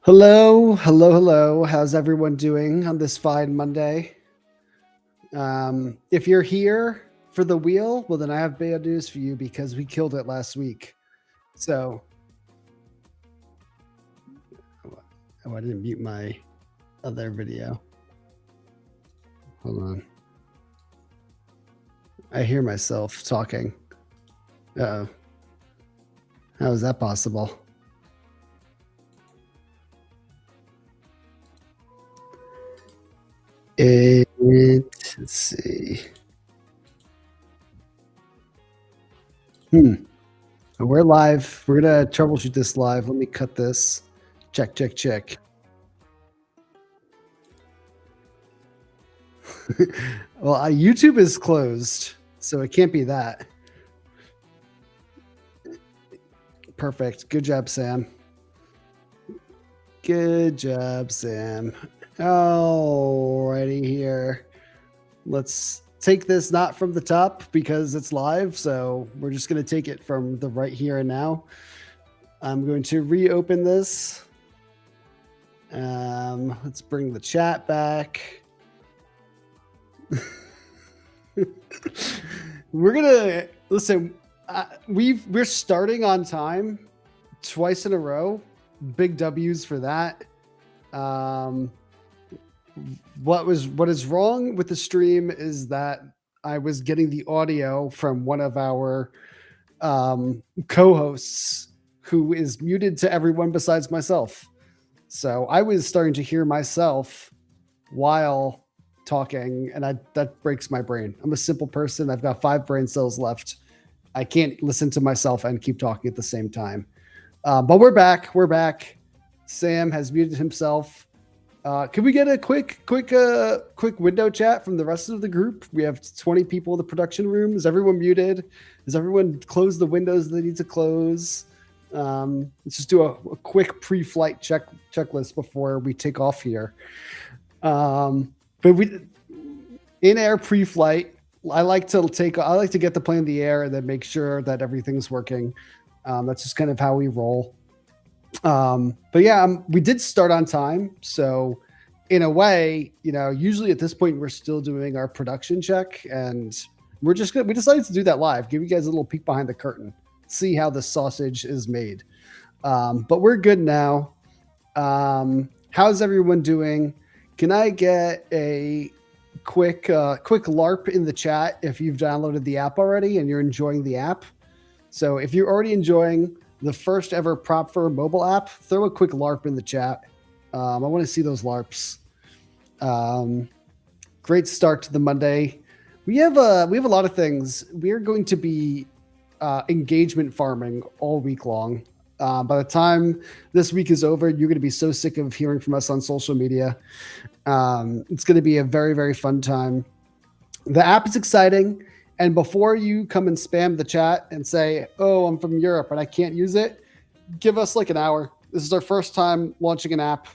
Hello, hello, hello. How's everyone doing on this fine Monday? If you're here for the wheel, well, then I have bad news for you because we killed it last week. So, I didn't mute my other video. Hold on. I hear myself talking. Uh-oh. How is that possible? Let's see. We're live. We're gonna troubleshoot this live. Let me cut this. Check, check, check. Well, YouTube is closed, so it can't be that. Perfect. Good job, Sam. Good job, Sam. Alrighty here. Let's take this not from the top because it's live, so we're just going to take it from the right here and now. I'm going to reopen this. Let's bring the chat back. We're gonna listen. We're starting on time twice in a row. Big W's for that. What is wrong with the stream is that I was getting the audio from one of our co-hosts who is muted to everyone besides myself. So I was starting to hear myself while talking, and that breaks my brain. I'm a simple person. I've got 5 brain cells left. I can't listen to myself and keep talking at the same time. But we're back. We're back. Sam has muted himself. Can we get a quick window chat from the rest of the group? We have 20 people in the production room. Is everyone muted? Has everyone closed the windows they need to close? Let's just do a quick pre-flight checklist before we take off here. But we in-air pre-flight. I like to get the plane in the air and then make sure that everything's working. That's just kind of how we roll. But yeah, we did start on time. So in a way, usually at this point, we're still doing our production check, and we decided to do that live, give you guys a little peek behind the curtain, see how the sausage is made. But we're good now. How's everyone doing? Can I get a quick LARP in the chat if you've downloaded the app already and you're enjoying the app? So if you're already enjoying the first ever prop for a mobile app, throw a quick LARP in the chat. I want to see those LARPs. Great start to the Monday. We have a lot of things. We are going to be engagement farming all week long. By the time this week is over, you're going to be so sick of hearing from us on social media. It's going to be a very, very fun time. The app is exciting. And before you come and spam the chat and say, oh, I'm from Europe and I can't use it, give us like an hour. This is our first time launching an app.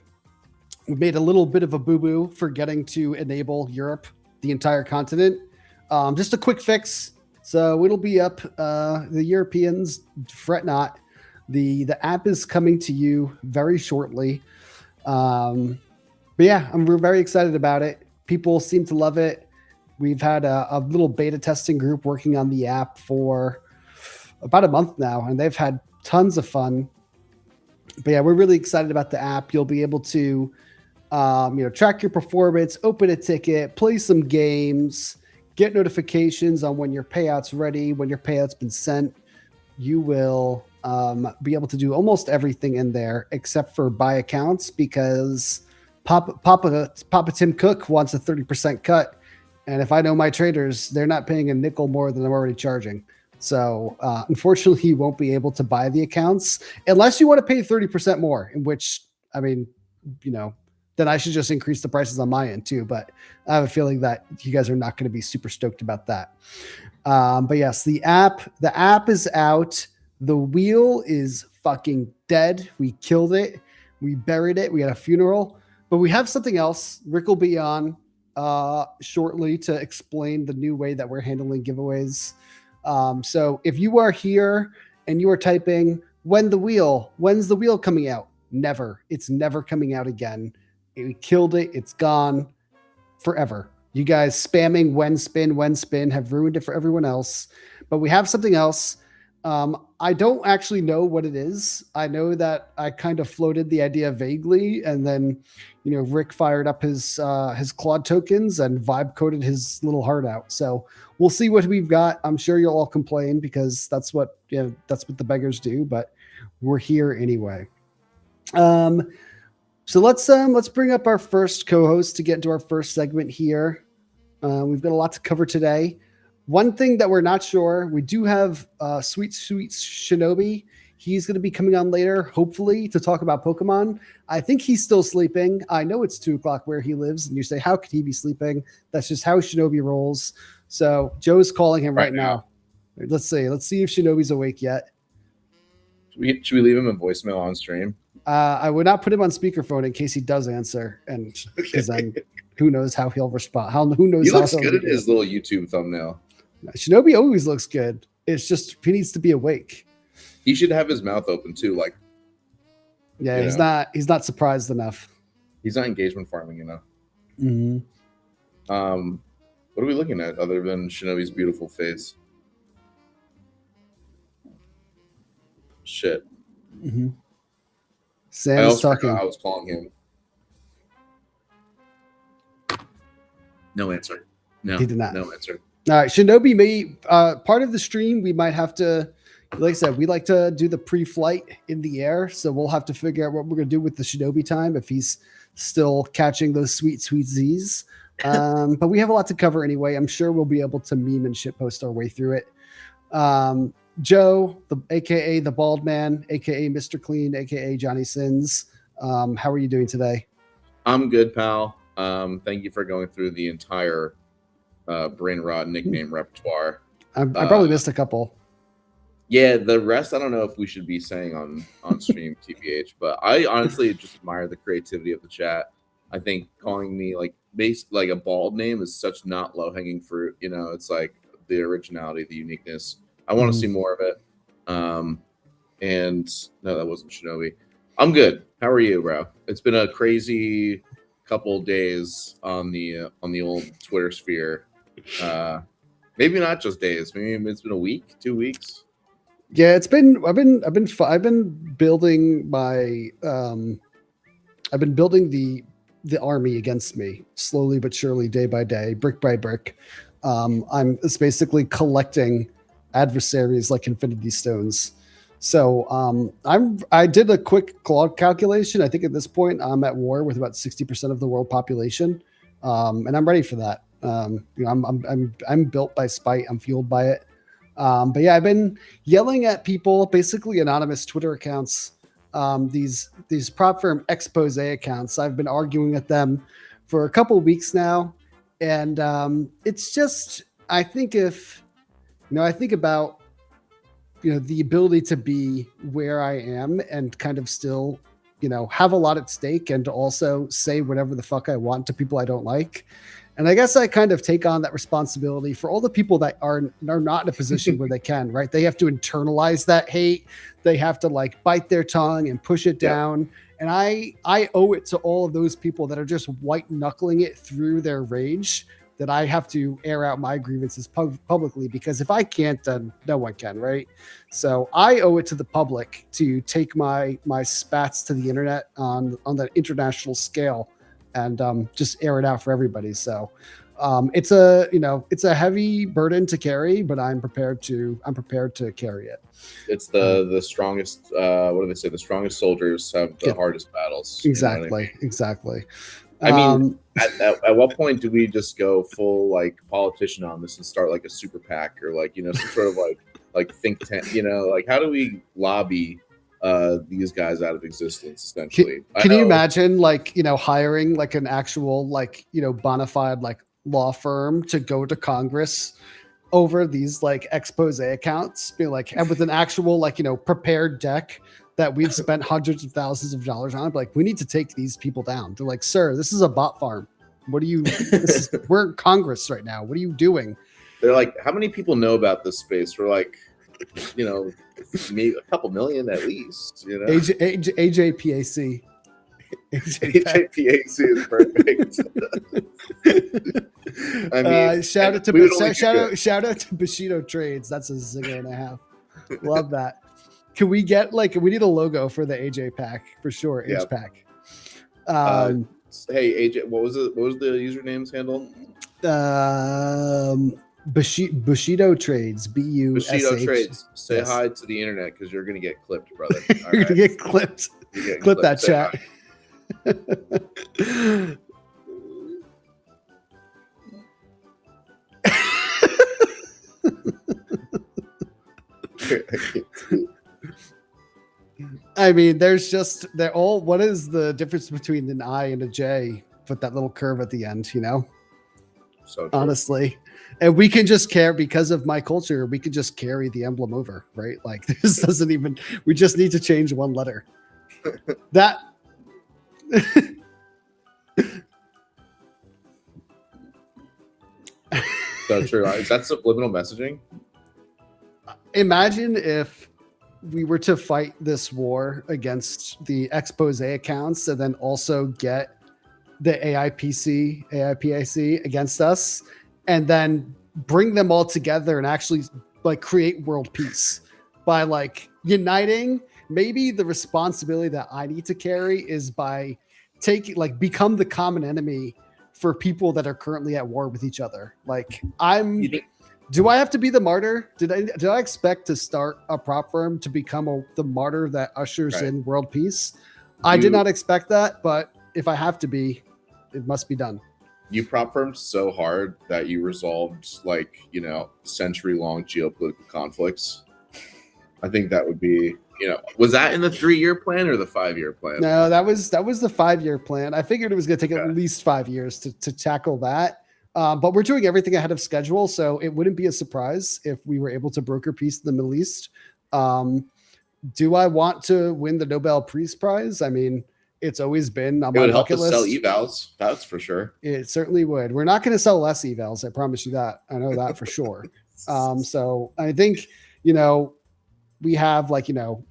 We made a little bit of a boo-boo forgetting to enable Europe, the entire continent. Just a quick fix. So it'll be up. The Europeans, fret not. The app is coming to you very shortly. But yeah, we're very excited about it. People seem to love it. We've had a little beta testing group working on the app for about a month now, and they've had tons of fun. But yeah, we're really excited about the app. You'll be able to, track your performance, open a ticket, play some games, get notifications on when your payout's ready, when your payout's been sent. You will be able to do almost everything in there except for buy accounts, because Papa Tim Cook wants a 30% cut. And if I know my traders, they're not paying a nickel more than I'm already charging. So unfortunately, you won't be able to buy the accounts unless you want to pay 30% more, in which, then I should just increase the prices on my end too. But I have a feeling that you guys are not going to be super stoked about that. But yes, the app is out. The wheel is fucking dead. We killed it. We buried it. We had a funeral. But we have something else. Rick will be on shortly to explain the new way that we're handling giveaways. So if you are here and you are typing, when's the wheel coming out? Never. It's never coming out again. We killed it. It's gone forever. You guys spamming when spin have ruined it for everyone else. But we have something else. I don't actually know what it is. I know that I kind of floated the idea vaguely, and then, Rick fired up his Claude tokens and vibe coded his little heart out. So we'll see what we've got. I'm sure you'll all complain because that's what the beggars do. But we're here anyway. So let's bring up our first co-host to get into our first segment here. We've got a lot to cover today. One thing that we're not sure, we do have Sweet Shinobi. He's going to be coming on later, hopefully, to talk about Pokemon. I think he's still sleeping. I know it's 2:00 where he lives, and you say, how could he be sleeping? That's just how Shinobi rolls. So Joe's calling him right now. Let's see if Shinobi's awake yet. Should we leave him a voicemail on stream? I would not put him on speakerphone in case he does answer, and because then who knows how he'll respond? Who knows? He looks good at his little YouTube thumbnail. Shinobi always looks good. It's just he needs to be awake. He should have his mouth open too, like. Yeah, he's not surprised enough. He's not engagement farming enough. Mm-hmm. What are we looking at other than Shinobi's beautiful face? Shit. Mm-hmm. Sam's talking. I was calling him. No answer. No, he did not. No answer. All right, Shinobi may part of the stream. We might have to, like I said, we like to do the pre-flight in the air, so we'll have to figure out what we're gonna do with the Shinobi time if he's still catching those sweet Z's. But we have a lot to cover anyway. I'm sure we'll be able to meme and shitpost our way through it. Joe, aka the Bald Man, aka Mr. Clean, aka Johnny Sins. How are you doing today? I'm good, pal. Thank you for going through the entire brain rot nickname repertoire. I probably missed a couple. Yeah, the rest I don't know if we should be saying on stream, TBH. But I honestly just admire the creativity of the chat. I think calling me like a bald name is such not low hanging fruit. It's like the originality, the uniqueness. I want to see more of it. And no, that wasn't Shinobi. I'm good. How are you, bro? It's been a crazy couple days on the old Twitter sphere. Maybe not just days. Maybe it's been a week, 2 weeks. Yeah, it's been. I've been building my. I've been building the army against me slowly but surely, day by day, brick by brick. It's basically collecting adversaries like Infinity Stones. So I did a quick calculation. I think at this point I'm at war with about 60% of the world population, and I'm ready for that. I'm built by spite. I'm fueled by it. But yeah, I've been yelling at people, basically anonymous Twitter accounts, these prop firm expose accounts. I've been arguing with them for a couple of weeks now, and it's just I think about the ability to be where I am and kind of still have a lot at stake and to also say whatever the fuck I want to people I don't like. And I guess I kind of take on that responsibility for all the people that are not in a position where they can, right? They have to internalize that hate. They have to bite their tongue and push it down. And I owe it to all of those people that are just white knuckling it through their rage, that I have to air out my grievances publicly, because if I can't, then no one can, right? So I owe it to the public to take my spats to the internet on the international scale and just air it out for everybody. So it's a heavy burden to carry, but I'm prepared to carry it. It's the strongest. What do they say? The strongest soldiers have the hardest battles. Exactly. Exactly. I mean, at what point do we just go full politician on this and start a super PAC or some sort of like think tank? How do we lobby these guys out of existence essentially? Can you imagine hiring an actual bona fide law firm to go to Congress over these expose accounts, be and with an actual prepared deck that we've spent hundreds of thousands of dollars on, we need to take these people down. They're like, sir, this is a bot farm. What do you? We're in Congress right now. What are you doing? They're like, how many people know about this space? We're like, you know, maybe a couple million at least. You know, AJPAC. AJPAC is perfect. I mean, shout out to Bushido Trades. That's a zinger and a half. Love that. Can we get we need a logo for the AJ pack for sure. H pack. Hey AJ, what was the username's handle? Bushido Trades. Bushido Trades. Say hi to the internet because you're gonna get clipped, brother. You're gonna get clipped. Clip that chat. I mean, they're all. What is the difference between an I and a J? Put that little curve at the end, you know. So honestly, and we can just because of my culture, we can just carry the emblem over, right? Like this doesn't even. We just need to change one letter. That. So true. Is that subliminal messaging? Imagine if we were to fight this war against the expose accounts and then also get the AIPAC against us and then bring them all together and actually create world peace by uniting. Maybe the responsibility that I need to carry is by become the common enemy for people that are currently at war with each other. Do I have to be the martyr? Did I expect to start a prop firm to become the martyr that ushers in world peace? I did not expect that, but if I have to be, it must be done. You prop firmed so hard that you resolved century-long geopolitical conflicts. I think that would be, was that in the 3-year plan or the 5-year plan? No, that was the 5-year plan. I figured it was going to take at least 5 years to tackle that. But we're doing everything ahead of schedule, so it wouldn't be a surprise if we were able to broker peace in the Middle East. Do I want to win the Nobel Peace Prize? I mean, it's always been on my bucket list. It would help us sell evals. That's for sure. It certainly would. We're not going to sell less evals. I promise you that. I know that for sure. So I think, we have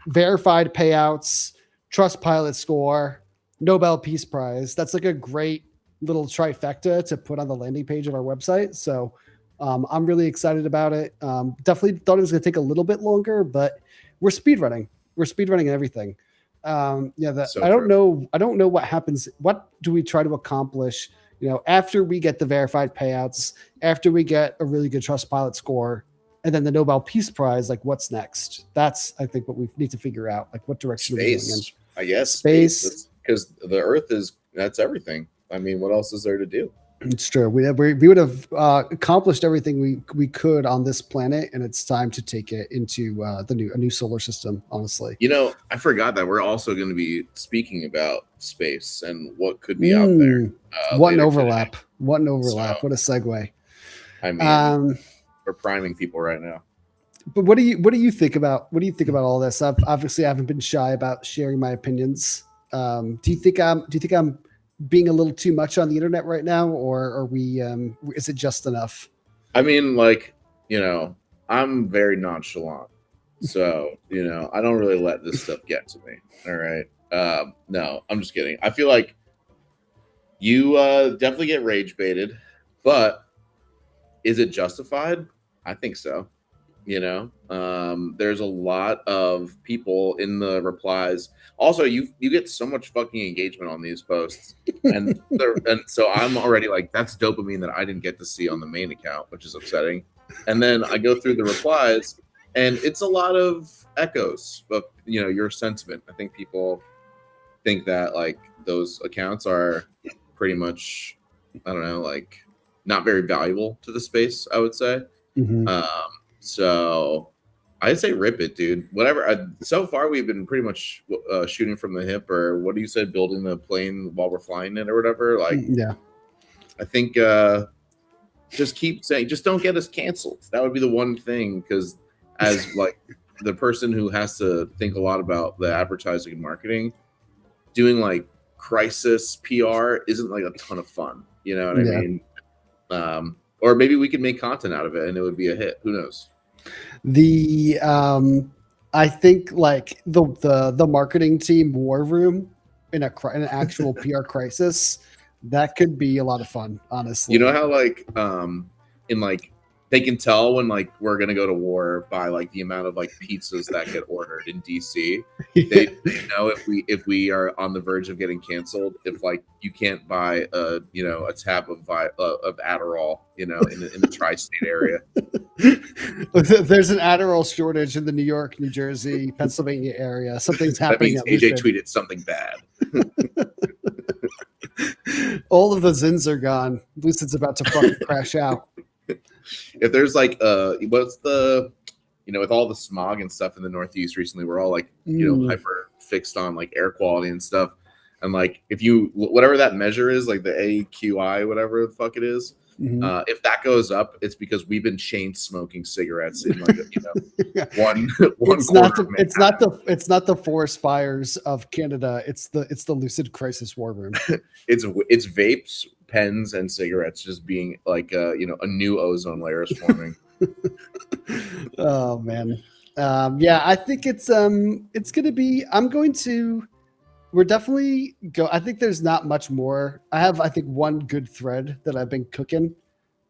verified payouts, Trustpilot score, Nobel Peace Prize. That's a great little trifecta to put on the landing page of our website. So I'm really excited about it. Definitely thought it was going to take a little bit longer, but we're speedrunning. We're speedrunning everything. I don't know what happens. What do we try to accomplish, after we get the verified payouts, after we get a really good Trustpilot score, and then the Nobel Peace Prize, what's next? That's, I think, what we need to figure out, what direction we're going in. I guess space, because the Earth that's everything. I mean, what else is there to do? It's true. We would have accomplished everything we could on this planet, and it's time to take it into a new solar system. Honestly, I forgot that we're also going to be speaking about space and what could be out there. What an overlap! Today. What an overlap! So, what a segue! I mean, we're priming people right now. But what do you think about all this? Obviously, I haven't been shy about sharing my opinions. Do you think I'm being a little too much on the internet right now, or are we? Is it just enough? I mean, I'm very nonchalant, so I don't really let this stuff get to me. All right, no, I'm just kidding. I feel like you definitely get rage baited, but is it justified? I think so. There's a lot of people in the replies. Also, you get so much fucking engagement on these posts, and so I'm already that's dopamine that I didn't get to see on the main account, which is upsetting. And then I go through the replies, and it's a lot of echoes of your sentiment. I think people think that those accounts are pretty much, I don't know, not very valuable to the space, I would say. Mm-hmm. So I'd say rip it, dude. Whatever. So far, we've been pretty much shooting from the hip, or what do you say, building the plane while we're flying it, or whatever. Yeah. I think just keep saying, just don't get us canceled. That would be the one thing, because as the person who has to think a lot about the advertising and marketing, doing crisis PR isn't a ton of fun. You know what I mean? Or maybe we could make content out of it and it would be a hit. Who knows? The I think like the marketing team war room in an actual PR crisis, that could be a lot of fun, You honestly. know how like in like they can tell when like we're gonna go to war by like the amount of like pizzas that get ordered in DC. They know if we are on the verge of getting canceled, if like you can't buy a a tab of Adderall in the tri-state area. There's an Adderall shortage in the New York, New Jersey, Pennsylvania area. Something's That happening means at AJ Lucid. tweeted something bad. All of the Zins are gone. Lucid's about to fucking crash out. If there's like what's the with all the smog and stuff in the Northeast recently, we're all like hyper fixed on like air quality and stuff. And like if you whatever that measure is, like the AQI, whatever the fuck it is, if that goes up, it's because we've been chain smoking cigarettes in like one It's quarter. it's not the forest fires of Canada. It's the Lucid Crisis War Room. It's vapes, pens, and cigarettes just being like a new ozone layer is forming. Oh man, yeah, I think it's gonna be. We're definitely go. I think there's not much more. I think one good thread that I've been cooking.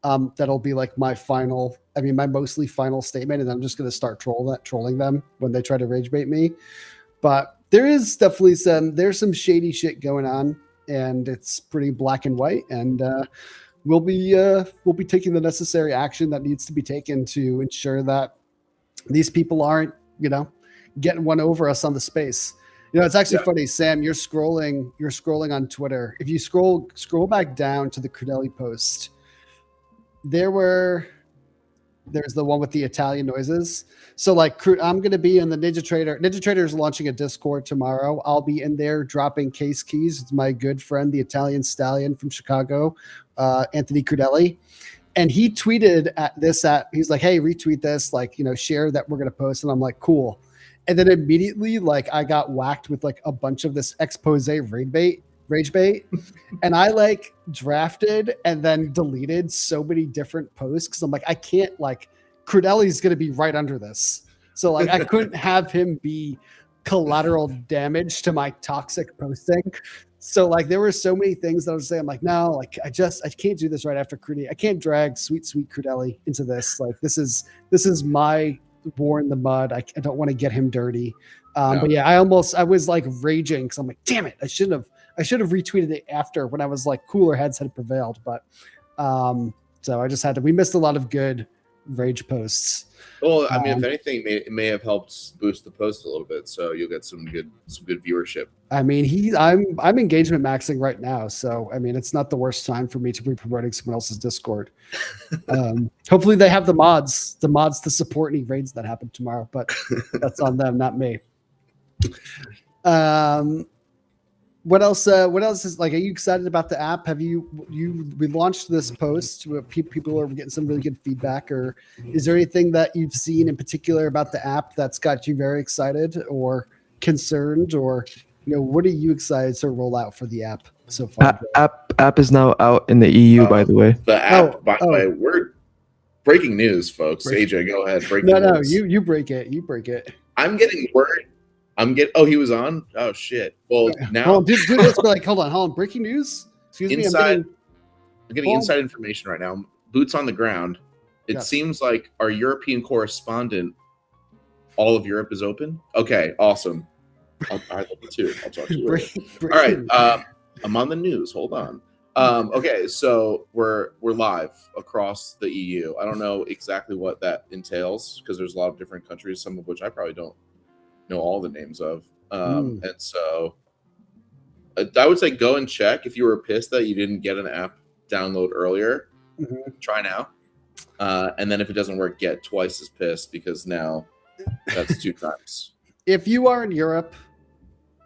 That'll be like my mostly final statement, and I'm just gonna start trolling them when they try to rage bait me. But there's some shady shit going on, and it's pretty black and white, and we'll be taking the necessary action that needs to be taken to ensure that these people aren't getting one over us on the space. It's actually funny, Sam. You're scrolling on Twitter. If you scroll back down to the Crudelli post, there's the one with the Italian noises. So like I'm going to be in the Ninja Trader. Ninja Trader is launching a Discord tomorrow. I'll be in there dropping case keys with my good friend, the Italian stallion from Chicago, Anthony Crudelli. And he tweeted he's like, hey, retweet this, like, share that we're going to post. And I'm like, cool. And then immediately, like, I got whacked with like a bunch of this expose rage bait. And I like drafted and then deleted so many different posts because I'm like, I can't, like, Crudelli's going to be right under this. So like, I couldn't have him be collateral damage to my toxic posting. So like, there were so many things that I was saying, I'm like, no, like, I can't do this right after Crudelli. I can't drag sweet Crudelli into this. Like, this is my war in the mud. I don't want to get him dirty. No. But yeah, I was like raging because I'm like, damn it, I should have retweeted it after when I was like cooler heads had prevailed. But so I just had to. We missed a lot of good rage posts. Well, I mean, if anything, it may have helped boost the post a little bit, so you'll get some good viewership. I mean, I'm engagement maxing right now, so I mean, it's not the worst time for me to be promoting someone else's Discord. Hopefully, they have the mods to support any raids that happen tomorrow, but that's on them, not me. What else is like? Are you excited about the app? We launched this post? People are getting some really good feedback. Or is there anything that you've seen in particular about the app that's got you very excited or concerned? Or what are you excited to roll out for the app so far? App is now out in the EU, by the way. The app, by the way, we're breaking news, folks. AJ, go ahead. No, you break it. You break it. I'm getting word. Oh, he was on? Oh, shit. Well, now. Do this, like, hold on. Breaking news? Excuse me. I'm getting inside information right now. Boots on the ground. It seems like our European correspondent, all of Europe is open. Okay, awesome. I love it too. I'll talk to you later. All right. I'm on the news. Hold on. Okay, so we're live across the EU. I don't know exactly what that entails because there's a lot of different countries, some of which I probably don't know all the names of. And so I would say go and check if you were pissed that you didn't get an app download earlier. Try now. And then if it doesn't work, get twice as pissed because now that's 2 times. If you are in Europe,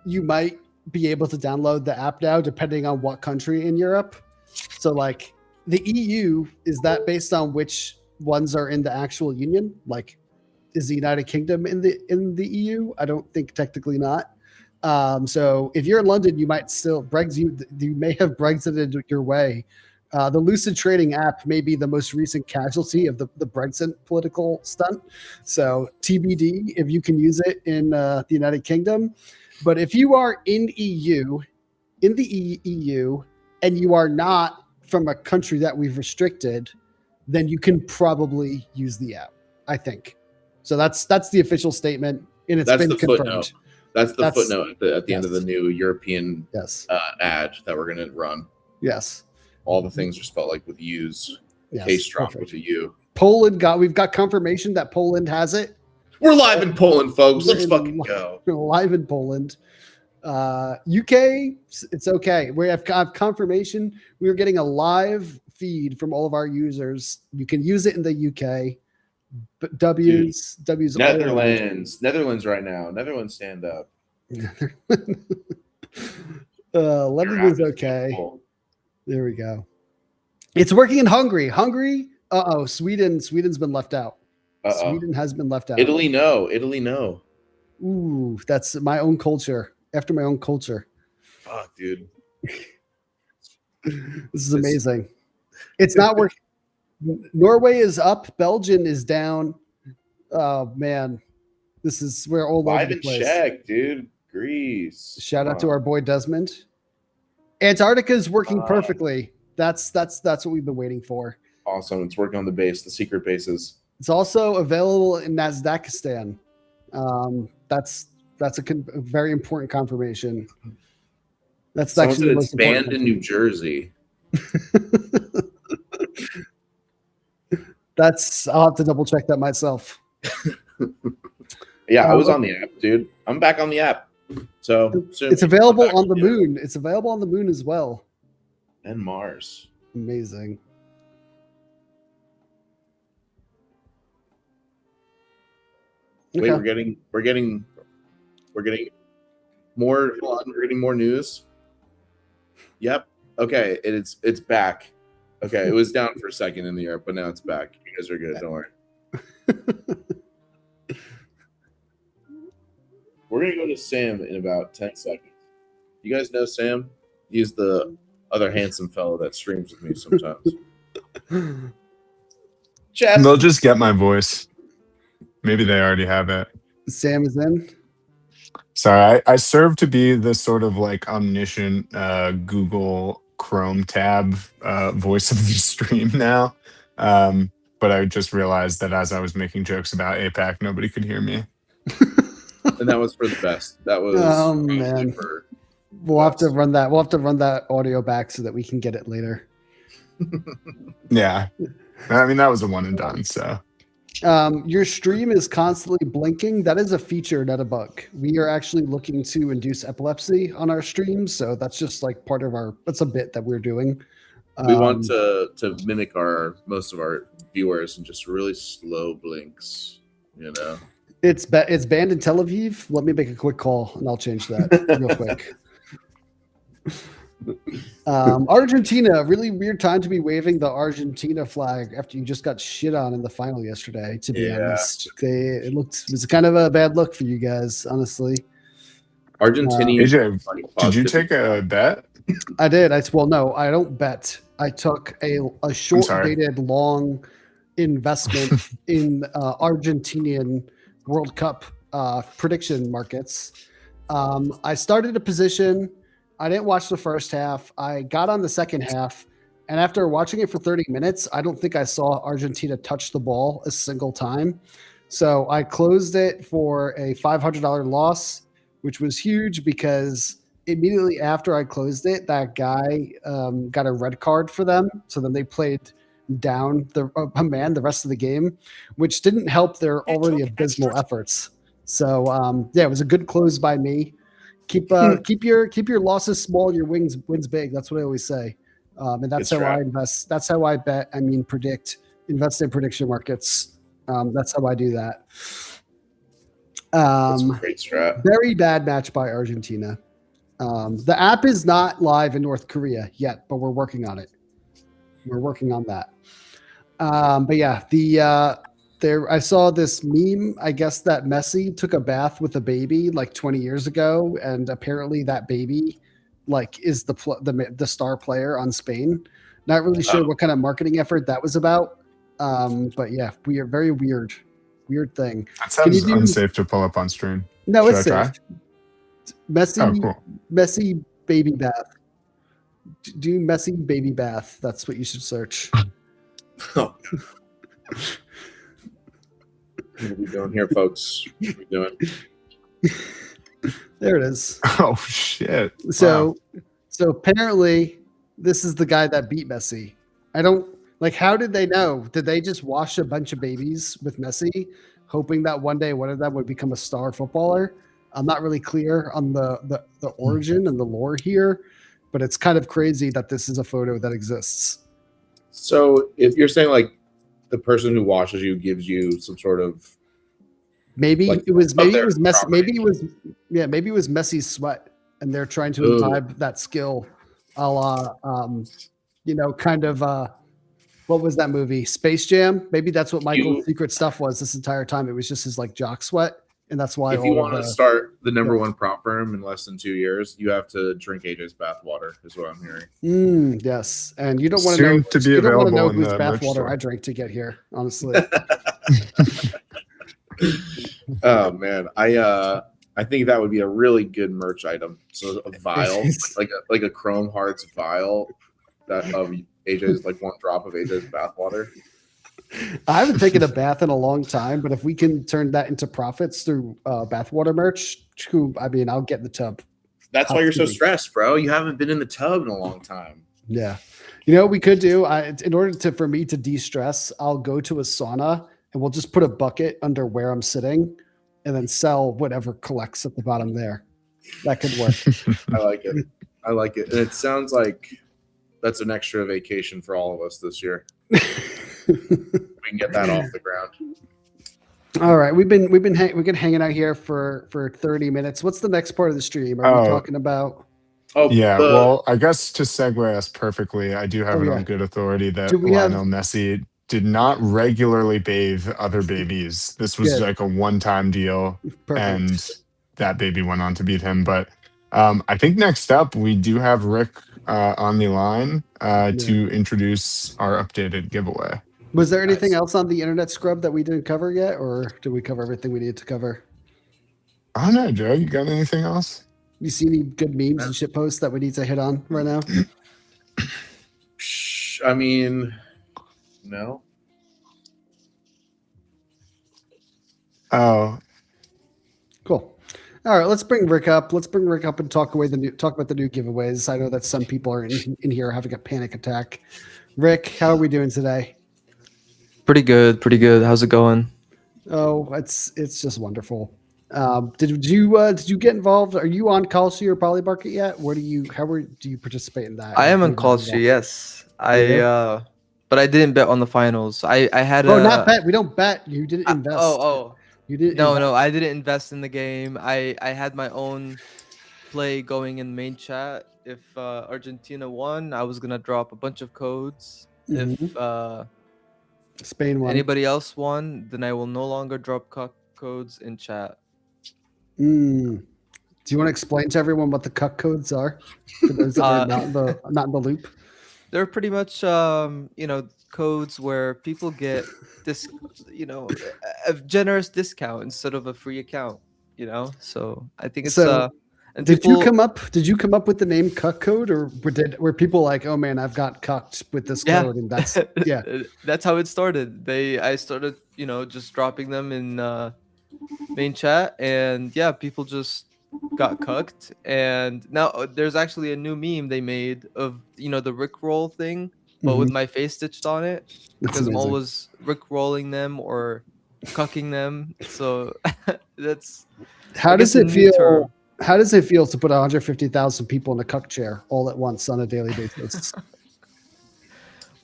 you might be able to download the app now, depending on what country in Europe. So like the EU, is that based on which ones are in the actual union? Like, is the United Kingdom in the EU? I don't think technically not. So if you're in London, you might still you may have Brexited your way The Lucid trading app may be the most recent casualty of the Brexit political stunt. So TBD if you can use it in the United Kingdom. But if you are in the EU, and you are not from a country that we've restricted, then you can probably use the app, I think. So that's the official statement, and it's That's been the confirmed. footnote. That's the footnote at the end of the new European Yes. ad that we're going to run. Yes. All the things are spelled like with U's. Yes. Case drop Perfect. with a U. We've got confirmation that Poland has it. We're live in Poland, folks. Let's We're fucking go. We're live in Poland. UK, it's okay. We have confirmation. We are getting a live feed from all of our users. You can use it in the UK. But W's Netherlands right now. Netherlands stand up. London is okay. There we go. It's working in Hungary. Sweden's been left out. Sweden has been left out. Italy, no. Ooh, that's my own culture. After my own culture. Fuck, dude. This is amazing. It's not working. Norway is up. Belgium is down. Oh man, this is where all over the place. Check, dude. Greece. Shout out to our boy Desmond. Antarctica is working perfectly. That's what we've been waiting for. Awesome. It's working on the base, the secret bases. It's also available in Kazakhstan. That's a very important confirmation. That's Someone actually said the it's most banned in New Jersey. I'll have to double check that myself. Yeah, I was on the app, dude. I'm back on the app. So it's available on the moon. It's available on the moon as well. And Mars. Amazing. Wait, Okay. we're getting more. Hold on, we're getting more news. Yep. Okay, it's back. Okay, it was down for a second in the air, but now it's back. You guys are good. Don't worry. We're gonna go to Sam in about 10 seconds. You guys know Sam? He's the other handsome fellow that streams with me sometimes. Chat. They'll just get my voice. Maybe they already have it. Sam is in. Sorry, I serve to be the sort of like omniscient Google Chrome tab voice of the stream now. But I just realized that as I was making jokes about APAC, nobody could hear me. And that was for the best. That was man. We'll have to run that. We'll have to run that audio back so that we can get it later. Yeah. I mean, that was a one and done, so. Your stream is constantly blinking. That is a feature, not a bug. We are actually looking to induce epilepsy on our streams, so that's just like part of that's a bit that we're doing. We want to mimic most of our viewers and just really slow blinks, you know. It's banned in Tel Aviv. Let me make a quick call and I'll change that real quick. Argentina, really weird time to be waving the Argentina flag after you just got shit on in the final yesterday, to be honest. It was kind of a bad look for you guys, honestly. Argentinian. AJ, did you take a bet? I did. No, I don't bet. I took a short-dated long investment in Argentinian World Cup prediction markets. I started a position. I didn't watch the first half. I got on the second half, and after watching it for 30 minutes, I don't think I saw Argentina touch the ball a single time. So I closed it for a $500 loss, which was huge because immediately after I closed it, that guy got a red card for them. So then they played down a man the rest of the game, which didn't help their already abysmal efforts. So it was a good close by me. Keep your losses small, your wins big. That's what I always say, and that's how I invest. That's how I bet. Predict. Invest in prediction markets. That's how I do that. That's a great strat. Very bad match by Argentina. The app is not live in North Korea yet, but we're working on it. We're working on that. But yeah, I saw this meme. I guess that Messi took a bath with a baby like 20 years ago, and apparently that baby is the star player on Spain. Not really sure Oh. what kind of marketing effort that was about. But yeah, we are very weird thing. That Can you sounds do? unsafe to pull up on stream. No, Should it's I safe. try? Messy, Oh, cool. messy baby bath. Do messy baby bath. That's what you should search. Oh. What are we doing here, folks? What are we doing? There it is. Oh shit. So, so apparently, this is the guy that beat Messi. I don't like. How did they know? Did they just wash a bunch of babies with Messi, hoping that one day one of them would become a star footballer? I'm not really clear on the origin and the lore here, but it's kind of crazy that this is a photo that exists. So if you're saying like the person who washes you gives you some sort of Maybe like, it was their Messi. Maybe property. it was Messi's sweat, and they're trying to Ooh. imbibe that skill, a la kind of what was that movie? Space Jam. Maybe that's what Michael's secret stuff was this entire time. It was just his like jock sweat, and that's why. If you want to start the number yeah. one prop firm in less than 2 years, you have to drink AJ's bathwater, is what I'm hearing. Yes, and you don't want to Soon know. to be You don't want to available know in whose the merch bathwater store. I drank to get here. Honestly. Oh man, I think that would be a really good merch item. So a vial, like a Chrome Hearts vial that of AJ's, like one drop of AJ's bathwater. I haven't taken a bath in a long time, but if we can turn that into profits through bathwater merch, I mean, I'll get in the tub. That's why you're so stressed, bro. You haven't been in the tub in a long time. Yeah. You know what we could do? In order for me to de-stress, I'll go to a sauna and we'll just put a bucket under where I'm sitting and then sell whatever collects at the bottom there. That could work. I like it. I like it. And it sounds like that's an extra vacation for all of us this year. We can get that off the ground. All right, we've been hanging out here for 30 minutes. What's the next part of the stream? Are we talking about? Oh yeah. Well, I guess to segue us perfectly, I do have it yeah. on good authority that Do we Lionel Messi did not regularly bathe other babies. This was Good. like a one-time deal, Perfect. and that baby went on to beat him. But I think next up we do have Rick on the line to introduce our updated giveaway. Was there anything else on the internet scrub that we didn't cover yet, or did we cover everything we needed to cover? I don't know, Joe. You got anything else? You see any good memes and shit posts that we need to hit on right now? I mean, no. Oh, cool. All right, let's bring Rick up. Let's bring Rick up and talk about the new giveaways. I know that some people are in here having a panic attack. Rick, how are we doing today? Pretty good. How's it going? Oh, it's just wonderful. Did you get involved? Are you on Kalshi or Polymarket yet? Do you participate in that? I am on Kalshi, yes. But I didn't bet on the finals. I had not bet. We don't bet. You didn't invest. You didn't. No, I didn't invest in the game. I had my own play going in main chat. If Argentina won, I was gonna drop a bunch of codes. Mm-hmm. If Spain won. Anybody else won, then I will no longer drop codes in chat. Do you want to explain to everyone what the cuck codes are? For those that are not in the loop. They're pretty much codes where people get this, a generous discount instead of a free account. So I think it's And did you come up with the name cuck code, or were people like, oh man, I've got cucked with this code, and that's that's how it started. I started just dropping them in main chat, and people just got cucked. And now there's actually a new meme they made of the Rickroll thing, but with my face stitched on it, because I'm always Rickrolling them or cucking them. So that's how does it feel? How does it feel to put 150,000 people in a cuck chair all at once on a daily basis?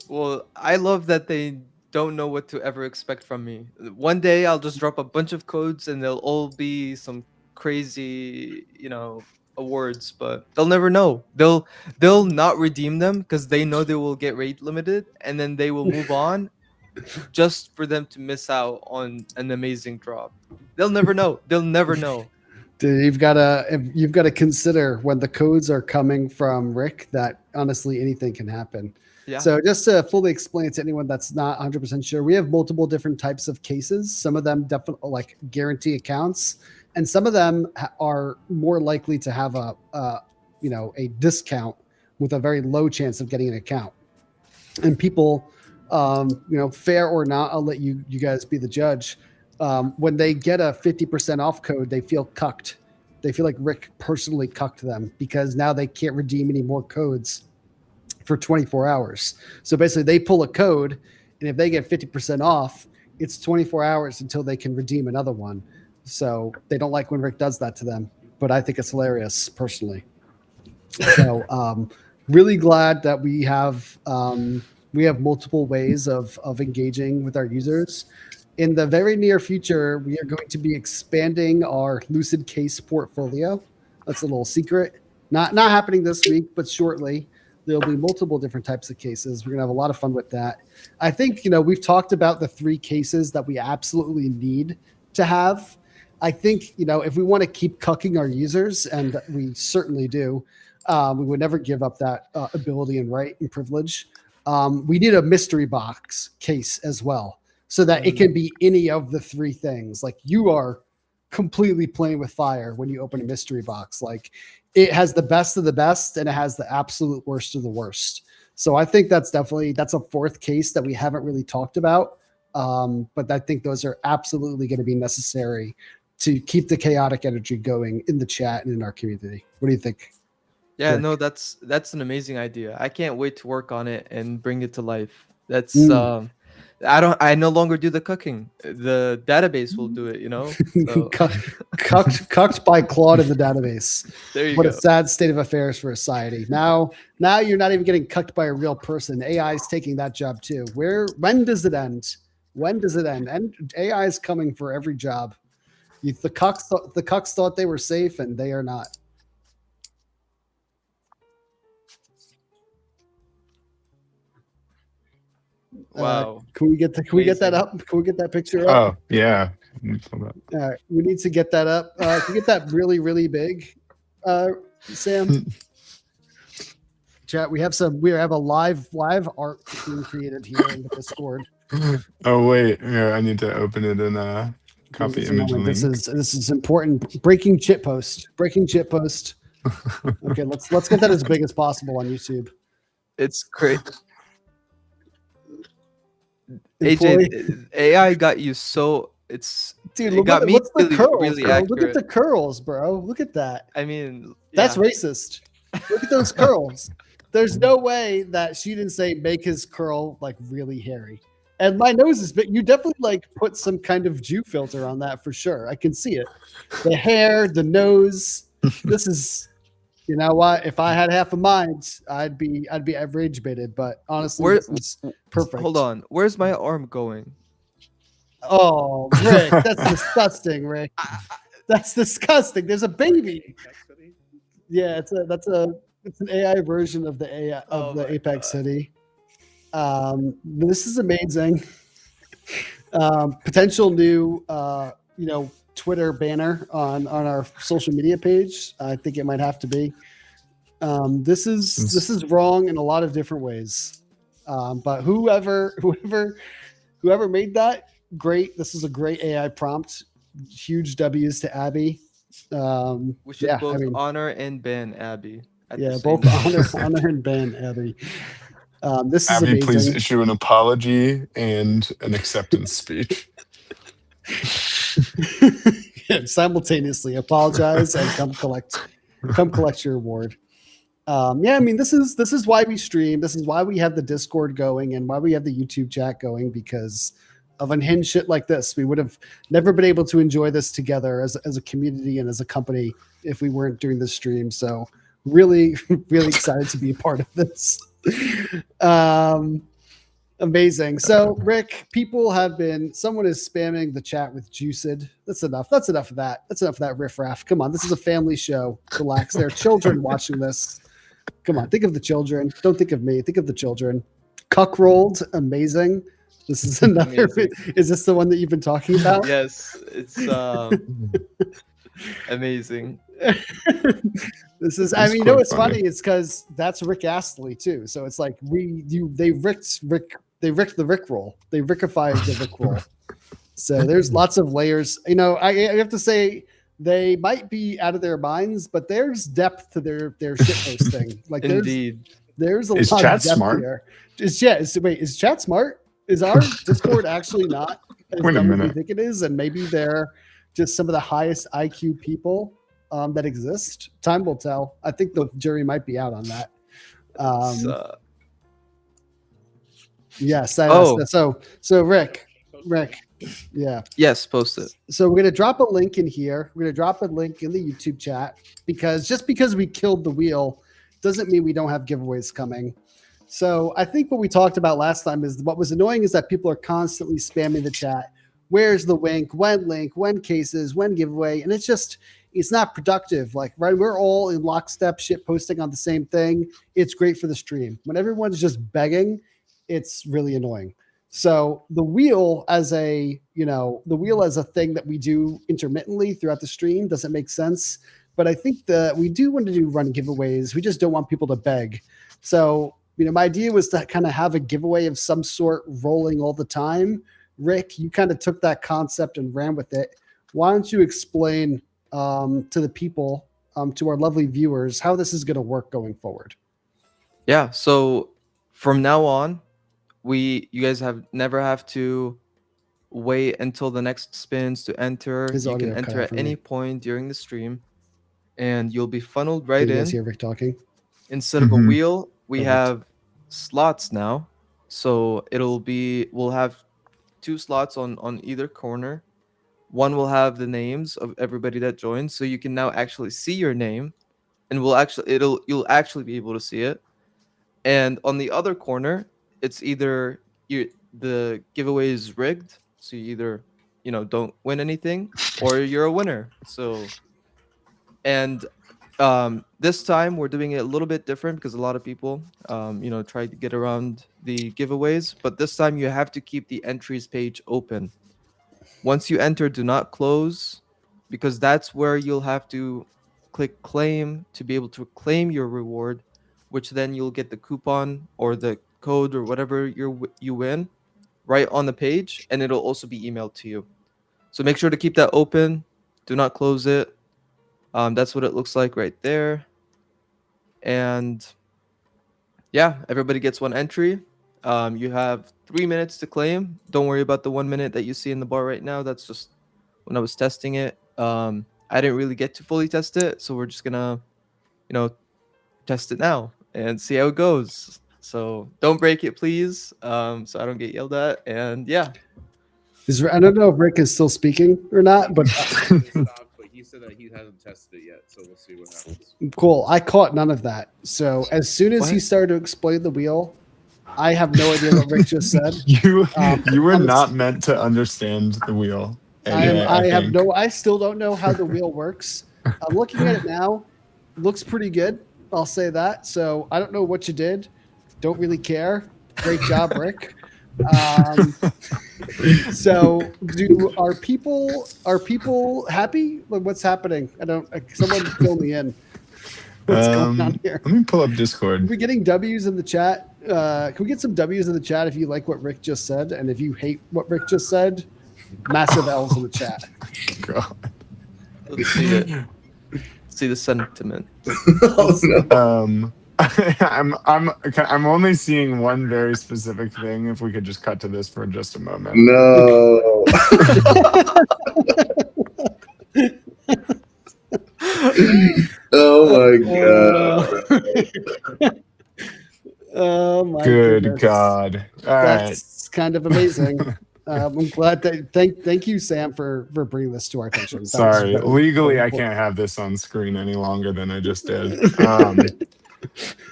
Well, I love that they don't know what to ever expect from me. One day I'll just drop a bunch of codes and they'll all be some crazy, awards, but they'll never know. They'll not redeem them because they know they will get rate limited, and then they will move on just for them to miss out on an amazing drop. They'll never know. Dude, you've got to consider when the codes are coming from Rick that honestly anything can happen. Yeah. So just to fully explain it to anyone that's not 100% sure, we have multiple different types of cases. Some of them definitely like guarantee accounts, and some of them are more likely to have a discount with a very low chance of getting an account. And people, fair or not, I'll let you guys be the judge. When they get a 50% off code, they feel cucked. They feel like Rick personally cucked them because now they can't redeem any more codes for 24 hours. So basically they pull a code, and if they get 50% off, it's 24 hours until they can redeem another one. So they don't like when Rick does that to them, but I think it's hilarious personally. So really glad that we have multiple ways of engaging with our users. In the very near future, we are going to be expanding our Lucid case portfolio. That's a little secret. Not happening this week, but shortly. There'll be multiple different types of cases. We're going to have a lot of fun with that. I think, we've talked about the 3 cases that we absolutely need to have. I think, if we want to keep cucking our users, and we certainly do, we would never give up that ability and right and privilege. We need a mystery box case as well, so that it can be any of the 3 things. Like, you are completely playing with fire when you open a mystery box. Like, it has the best of the best, and it has the absolute worst of the worst. So I think that's a 4th case that we haven't really talked about. But I think those are absolutely going to be necessary to keep the chaotic energy going in the chat and in our community. What do you think? Yeah, Rick? no, that's an amazing idea. I can't wait to work on it and bring it to life. That's I no longer do the cooking. The database will do it, So. Cucked by Claude in the database. There you What go. a sad state of affairs for society. Now you're not even getting cucked by a real person. AI is taking that job too. When does it end? When does it end? And AI is coming for every job. The cucks thought they were safe, and they are not. Wow. Can we get that up? Can we get that picture up? Oh, yeah. All right, we need to get that up. Can we get that really, really big, Sam? Chat. We have a live art being created here in the Discord. Oh, wait. Here, I need to open it in copy image link. This is important. Breaking chip post. Okay, let's get that as big as possible on YouTube. It's great. AJ, AI got you so Dude, it got me what's the really, curls, really bro? accurate. Look at the curls, bro. Look at that. I mean, That's yeah. racist. Look at those curls. There's no way that she didn't say make his curl like really hairy. And my nose is big. You definitely like put some kind of Jew filter on that for sure. I can see it. The hair, the nose. This is, you know what? If I had half a mind, I'd be rage baited. But honestly, this is perfect. Hold on. Where's my arm going? Oh, Rick, that's disgusting, Rick. That's disgusting. There's a baby. Yeah, it's an AI version of the Apex City. This is amazing. Potential new Twitter banner on our social media page. I think it might have to be. This is wrong in a lot of different ways. But whoever made that, great. This is a great AI prompt. Huge W's to Abby. We should both honor and ban Abby. Both honor and ban Abby. This is Abby, amazing. please issue an apology and an acceptance speech. Simultaneously apologize and come collect your award. This is why we stream. This is why we have the Discord going and why we have the YouTube chat going, because of unhinged shit like this. We would have never been able to enjoy this together as a community and as a company if we weren't doing this stream. So really, really excited to be a part of this. Amazing. So Rick, someone is spamming the chat with Lucid. That's enough of that. That's enough of that riffraff. Come on, this is a family show. Relax. There are children watching this. Come on, think of the children. Don't think of me. Think of the children. Cuckrolled, amazing. This is another. Amazing. Is this the one that you've been talking about? Yes, it's Amazing. This is, I That's mean, you know quite what's funny. funny? It's because that's Rick Astley too. So it's like they ricked the Rick roll. They rickified the Rick roll. So there's lots of layers. You know, I have to say they might be out of their minds, but there's depth to their shit posting. Like Indeed. there's a Is lot chat of depth smart? here. Is chat smart? Is our Discord actually not as Wait a dumb as we minute. think it is? And maybe they're just some of the highest IQ people that exist. Time will tell. I think the jury might be out on that. It's, Yes. Oh. So Rick, yeah. yes, post it. So we're gonna drop a link in here. We're gonna drop a link in the YouTube chat because just because we killed the wheel doesn't mean we don't have giveaways coming. So I think what we talked about last time is what was annoying is that people are constantly spamming the chat. Where's the link? When cases? When giveaway? And it's not productive. Like, right, we're all in lockstep shit posting on the same thing. It's great for the stream. When everyone's just begging, it's really annoying. So the wheel as a thing that we do intermittently throughout the stream doesn't make sense. But I think that we do want to run giveaways. We just don't want people to beg. So, my idea was to kind of have a giveaway of some sort rolling all the time. Rick, you kind of took that concept and ran with it. Why don't you explain to the people, to our lovely viewers, how this is going to work going forward? Yeah. So from now on, you guys never have to wait until the next spins to enter. His You audio can cut enter out at for me. any point during the stream, and you'll be funneled Did right you guys in. hear Rick talking? Instead of a Mhm. wheel, we Perfect. have slots now. So we'll have 2 slots on either corner. One will have the names of everybody that joins, so you can now actually see your name, and you'll actually be able to see it. And on the other corner, it's either the giveaway is rigged, so you either don't win anything, or you're a winner. So, and this time we're doing it a little bit different because a lot of people try to get around the giveaways, but this time you have to keep the entries page open. Once you enter, do not close, because that's where you'll have to click claim to be able to claim your reward, which then you'll get the coupon or the code or whatever you win right on the page, and it'll also be emailed to you. So make sure to keep that open. Do not close it. That's what it looks like right there. And yeah, everybody gets one entry. You have 3 minutes to claim. Don't worry about the 1 minute that you see in the bar right now. That's just when I was testing it. I didn't really get to fully test it, so we're just gonna, test it now and see how it goes. So don't break it, please, so I don't get yelled at. And yeah, I don't know if Rick is still speaking or not, but But he said that he hasn't tested it yet, so we'll see what happens. cool. I caught none of that. So as soon as he What? started to explain the wheel, I have no idea what Rick just said. You were I'm- not meant to understand the wheel. AJ, I still don't know how the wheel works. I'm looking at it now. Looks pretty good. I'll say that. So I don't know what you did. Don't really care. Great job, Rick. So are people happy? Like, what's happening? Someone fill me in. What's going on here? Let me pull up Are Discord. we getting W's in the chat? Can we get some W's in the chat if you like what Rick just said? And if you hate what Rick just said, massive L's in the chat. God. let's see it. See the sentiment. Oh, no. I'm only seeing one very specific thing. If we could just cut to this for just a moment. No. Oh my god. Oh my Good goodness. God. All right. That's kind of amazing. I'm glad that thank you, Sam, for bringing this to our attention. That was Sorry, very- legally very I important. can't have this on screen any longer than I just did.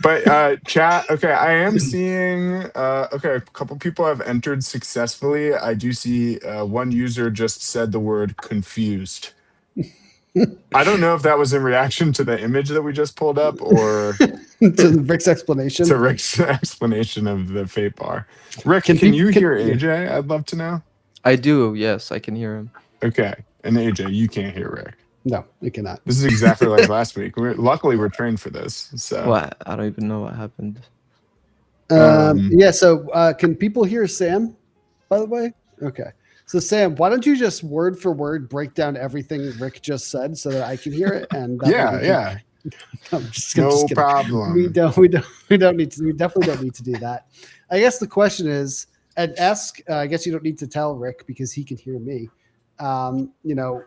But chat, okay, I am seeing okay, a couple people have entered successfully. I do see one user just said the word confused. I don't know if that was in reaction to the image that we just pulled up or To Rick's explanation. to Rick's explanation of the fate bar. Rick, Can can peop- you can- hear AJ? I'd love to know. I do. Yes, I can hear him. Okay, and AJ, you can't hear Rick. No, it cannot. This is exactly like last week. Luckily, we're trained for this. So What? I don't even know what happened. Yeah. So can people hear Sam? By the way, okay. So Sam, why don't you just word for word break down everything Rick just said so that I can hear it? And that way we can- yeah, I'm just no kidding. problem. We definitely don't need to do that. I guess the question is, and ask. I guess you don't need to tell Rick because he can hear me.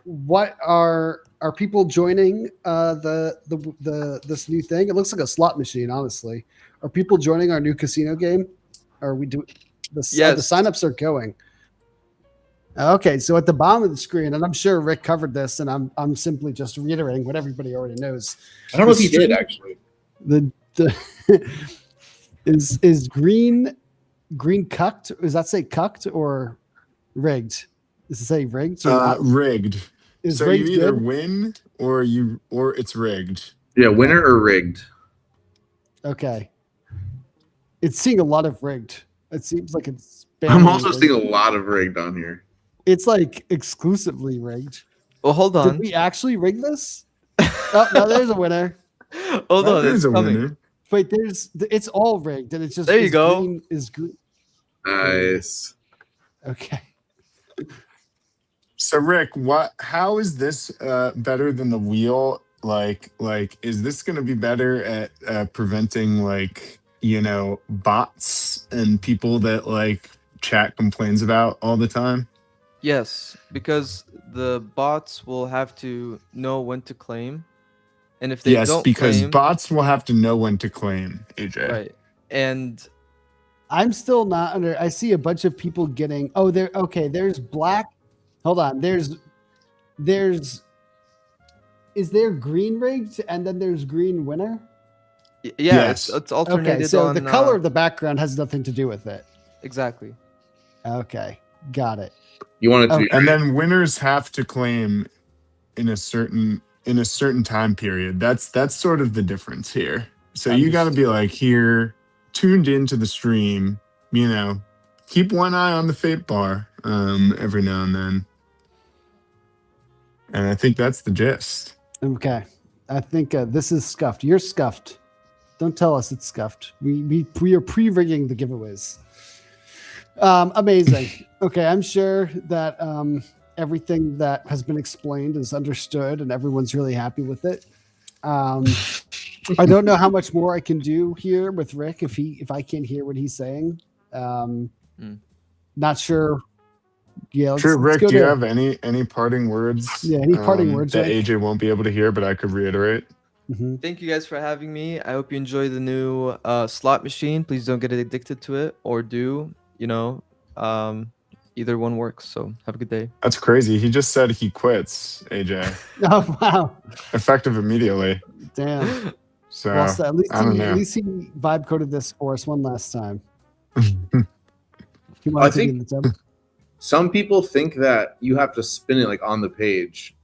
What are people joining this new thing? It looks like a slot machine, honestly. Are people joining our new casino game? Are we do the Yes. signups are going? Okay, so at the bottom of the screen, and I'm sure Rick covered this, and I'm simply just reiterating what everybody already knows. I don't know if he did actually. The is green cucked? Does that say cucked or rigged? Does it say rigged or not? Rigged. Is So rigged you either good? win or it's rigged. Yeah, winner or rigged. Okay. It's seeing a lot of rigged. It seems like it's. I'm barely also rigged. seeing a lot of rigged on here. It's like exclusively rigged. Well, hold Did on. we actually rig this? Oh no, there's a winner. Hold on. There's It's a coming. winner. Wait, it's all rigged, and it's just There you go. Green, is green. Nice. Okay. So Rick, how is this better than the wheel? Like is this going to be better at preventing bots and people that chat complains about all the time? Yes, because the bots will have to know when to claim, and if they Yes, don't because claim, bots will have to know when to claim, AJ. right, and I'm still not under. I see a bunch of people getting. Oh, there. Okay, there's black. Hold on. There's. Is there green rigged and then there's green winner? yeah, Yes. it's alternated. Okay, so on, the color of the background has nothing to do with it. exactly. Okay, got it. You want it to be And then winners have to claim in a certain time period. That's sort of the difference here. So you got to be here, tuned into the stream. Keep one eye on the fate bar every now and then. And I think that's the gist. Okay, I think this is scuffed. You're scuffed. Don't tell us it's scuffed. We are pre-rigging the giveaways. Amazing. Okay, I'm sure that everything that has been explained is understood and everyone's really happy with it. I don't know how much more I can do here with Rick if I can't hear what he's saying. Not sure. Yeah, Sure, Rick, go do you to- have any parting words? Yeah, any parting words, that Rick? AJ won't be able to hear, but I could reiterate? Mhm. Thank you guys for having me. I hope you enjoy the new slot machine. Please don't get addicted to it, or do. Either one works. So have a good day. That's crazy. He just said he quits, AJ. Oh wow! Effective immediately. Damn. So Well, so at I don't know. least he vibe coded this for us one last time. I think some people think that you have to spin it on the page.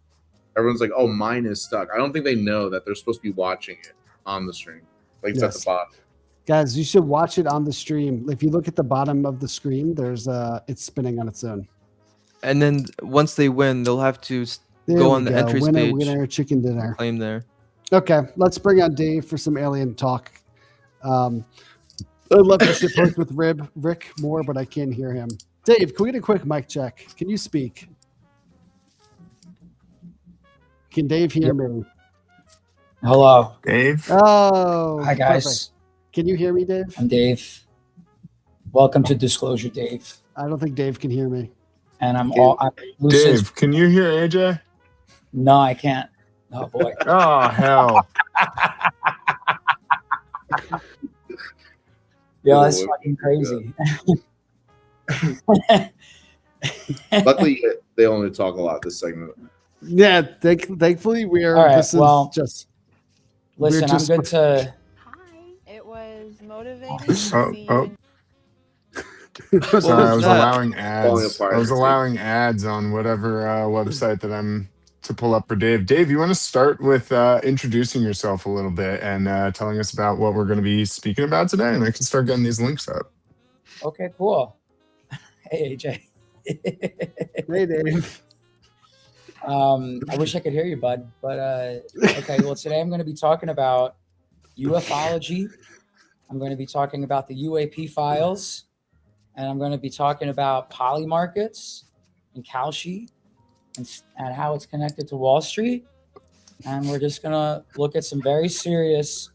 Everyone's like, "Oh, mine is stuck." I don't think they know that they're supposed to be watching it on the stream. It's at the Yes. bottom. Guys, you should watch it on the stream. If you look at the bottom of the screen, there's it's spinning on its own. And then once they win, they'll have to There go we on the entries winner, page. winner, chicken dinner. Claim there. Okay, let's bring on Dave for some alien talk. I'd love to shitpost with Rick more, but I can't hear him. Dave, can we get a quick mic check? Can you speak? Can Dave hear me? Hello. Dave? Oh, Hi, guys. perfect. Can you hear me, Dave? I'm Dave. Welcome to Disclosure, Dave. I don't think Dave can hear me. And I'm Lucid. Dave, can you hear AJ? No, I can't. Oh, boy. Oh, hell. Yo, that's Oh, fucking crazy. Luckily, they only talk a lot this segment. Yeah, thankfully we're. All right, this is well, just. Listen, just- I'm good to. Hi. It was motivating. to see oh. you Sorry, I was that? allowing Falling ads. apart. I was allowing ads on whatever website that I'm to pull up for Dave. Dave, you want to start with introducing yourself a little bit and telling us about what we're going to be speaking about today, and I can start getting these links up. Okay, cool. Hey, AJ. Hey, Dave. I wish I could hear you, bud. But okay, well, today I'm going to be talking about ufology. I'm going to be talking about the UAP files, and I'm going to be talking about poly markets and Kalshi and how it's connected to Wall Street. And we're just going to look at some very serious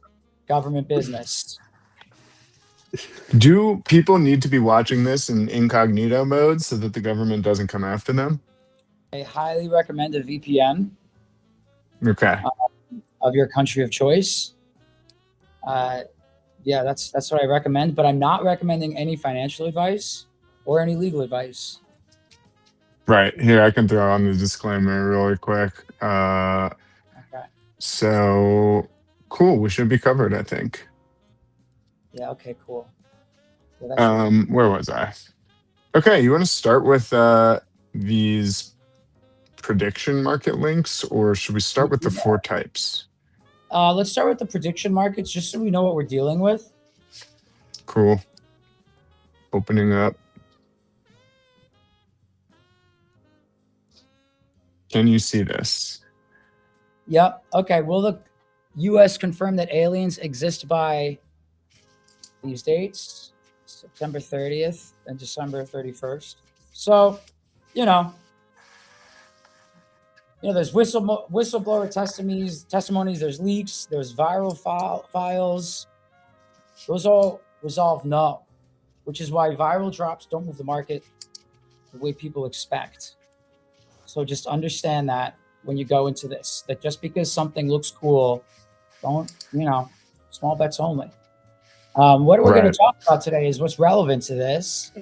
government business. Do people need to be watching this in incognito mode so that the government doesn't come after them? I highly recommend a VPN Okay. of your country of choice. Yeah, that's what I recommend, but I'm not recommending any financial advice or any legal advice. Right. Here, I can throw on the disclaimer really quick. Okay. So, cool. We should be covered, I think. Yeah, okay, cool. Yeah, Where was I? Okay, you want to start with these prediction market links, or should we start with the 4 types? let's start with the prediction markets, just so we know what we're dealing with. Cool. Opening up. Can you see this? Yep. Okay. Well, the U.S. confirmed that aliens exist by these dates, September 30th and December 31st. So, there's whistleblower testimonies, there's leaks, there's viral files. Those all resolve no, which is why viral drops don't move the market the way people expect. So just understand that when you go into this, that just because something looks cool, don't, small bets only. What we're going to talk about today is what's relevant to this,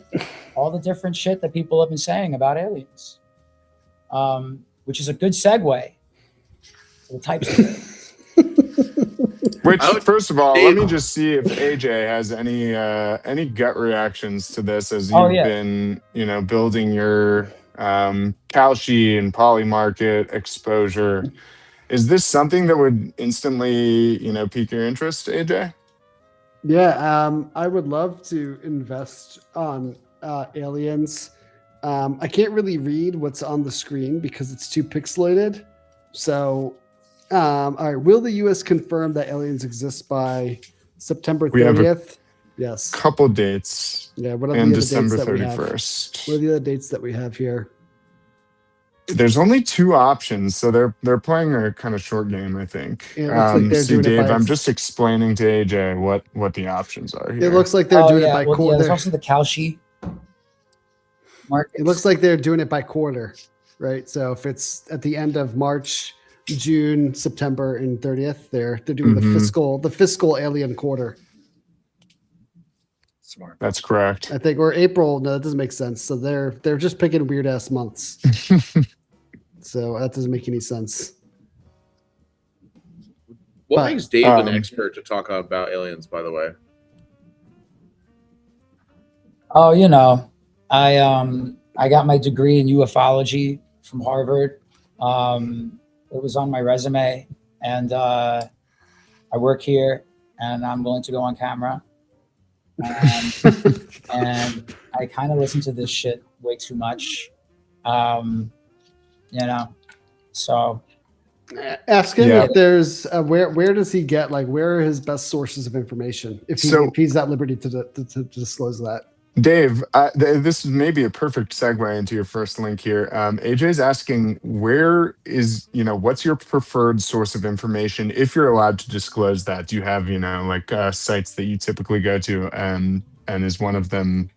all the different shit that people have been saying about aliens, which is a good segue to the types of aliens. Which, first of all, let me just see if AJ has any gut reactions to this as you've been, building your Kalshi and poly market exposure. Is this something that would instantly, pique your interest, AJ? Yeah, I would love to invest on aliens. I can't really read what's on the screen because it's too pixelated. So, all right. Will the U.S. confirm that aliens exist by September 30th? Yes. Couple dates. Yeah. What are and the other December dates that 31st. What are the other dates that we have here? There's only 2 options, so they're playing a kind of short game, I think. Yeah, it looks like they're doing Dave, it by I'm just explaining to AJ what the options are here. It looks like they're doing it by quarter. Yeah, there's also the Kalshi market. It looks like they're doing it by quarter, right? So if it's at the end of March, June, September, and 30th, they're doing the fiscal alien quarter. Smart. That's correct. I think, or April. No, that doesn't make sense. So they're just picking weird ass months. So that doesn't make any sense. What makes Dave an expert to talk about aliens, by the way? Oh, I got my degree in ufology from Harvard. It was on my resume, and I work here, and I'm willing to go on camera. And I kind of listen to this shit way too much. So ask him if there's where does he get, like, where are his best sources of information if he's at liberty to disclose that. Dave, this is maybe a perfect segue into your first link here. AJ's asking, where is, what's your preferred source of information if you're allowed to disclose that? Do you have, sites that you typically go to, and is one of them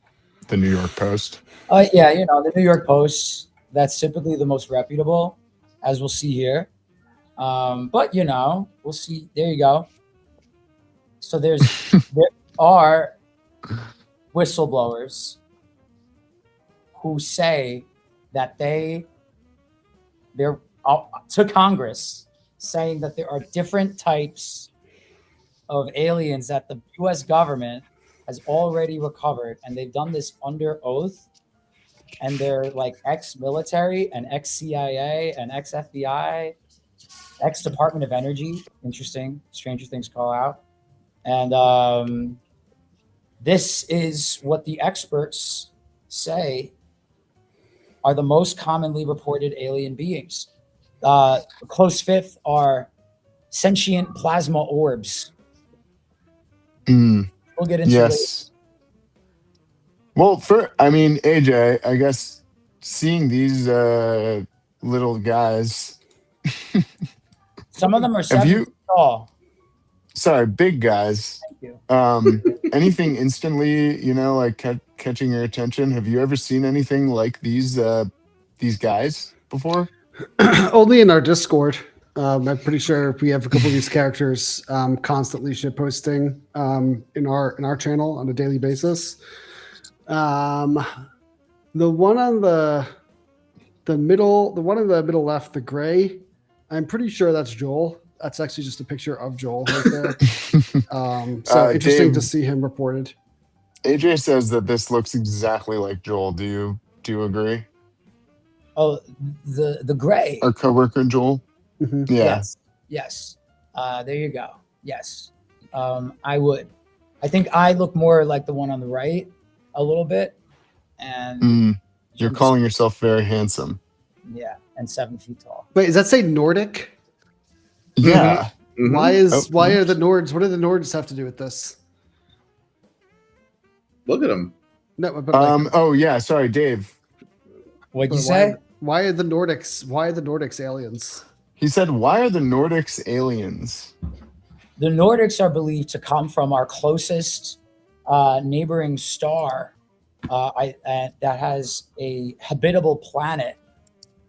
the New York Post? Yeah, the New York Post, that's typically the most reputable, as we'll see here. But, we'll see. There you go. So there are whistleblowers who say that they're to Congress saying that there are different types of aliens that the U.S. government has already recovered, and they've done this under oath, and they're like ex-military and ex-CIA and ex-FBI, ex-Department of Energy. Interesting. Stranger things call out. And this is what the experts say are the most commonly reported alien beings. Close fifth are sentient plasma orbs. Mm, We'll get into later. yes. Well, AJ, I guess seeing these little guys, Some of them are have 7 you? feet tall. Sorry, big guys. Thank you. Anything instantly, like catching your attention? Have you ever seen anything like these guys before? Only in our Discord. I'm pretty sure we have a couple of these characters constantly shit posting in our channel on a daily basis. The one on the middle, the one in the middle left, the gray, I'm pretty sure that's Joel. That's actually just a picture of Joel right there. So interesting to Dave, see him reported. AJ says that this looks exactly like Joel. Do you agree? Oh, the gray. Our coworker Joel. Mhm. Yeah. Yes. There you go. Yes. I would. I think I look more like the one on the right a little bit. And You're I'm just- calling yourself very handsome. yeah, and 7 feet tall. Wait, does that say Nordic? Yeah. Mhm. Why are the Nords? What do the Nords have to do with this? Look at him. No, but like, Oh yeah. Sorry, Dave. What'd but you say? Why are the Nordics? Why are the Nordics aliens? He said, "Why are the Nordics aliens?" The Nordics are believed to come from our closest neighboring star that has a habitable planet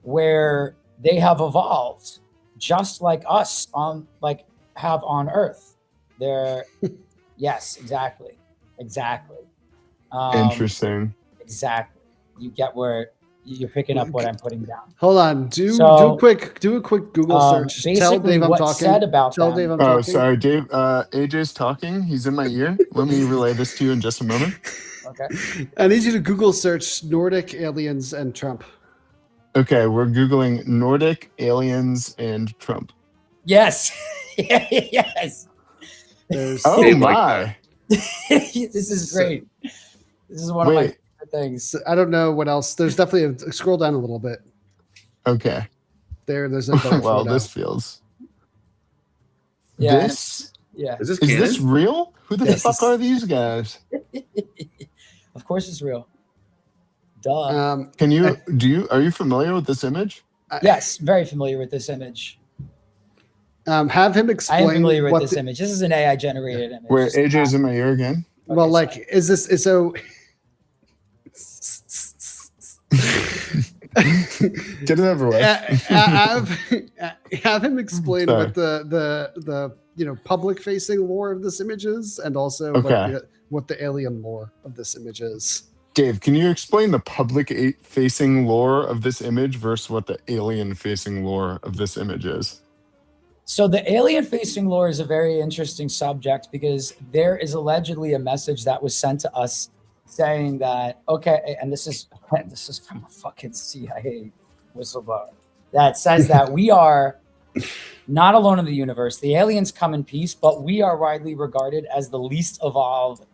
where they have evolved just like us have on Earth. They're yes, exactly. Interesting. Exactly. You get where you're picking up what I'm putting down. Hold on. Do So, a quick Google search. Tell basically Dave I'm what's talking. said about Tell them- Dave I'm Oh, talking. sorry, Dave. AJ's talking. He's in my ear. Let me relay this to you in just a moment. Okay. I need you to Google search Nordic aliens and Trump. Okay, we're Googling Nordic aliens and Trump. Yes. Yes. There's Oh Dave like my. This is great. This is one of my Wait, favorite things. I don't know what else. There's definitely scroll down a little bit. okay. There's a better Well, photo. this feels. Yeah. This Yeah. Is this is canon? this real? Who the Yes, fuck this- are these guys? Of course it's real. Duh. Are you familiar with this image? Yes, very familiar with this image. Have him I explain am familiar with what this the- image. This is an AI generated image. Where It's AJ's not- in my ear again? Well, okay, like, sorry. is this is so? Get it over with. Have him explain Sorry. what the public facing lore of this image is, and also Okay. what the alien lore of this image is. Dave, can you explain the public facing lore of this image versus what the alien facing lore of this image is? So the alien facing lore is a very interesting subject because there is allegedly a message that was sent to us saying that, okay, and this is from a fucking CIA whistleblower that says that we are not alone in the universe. The aliens come in peace, but we are widely regarded as the least evolved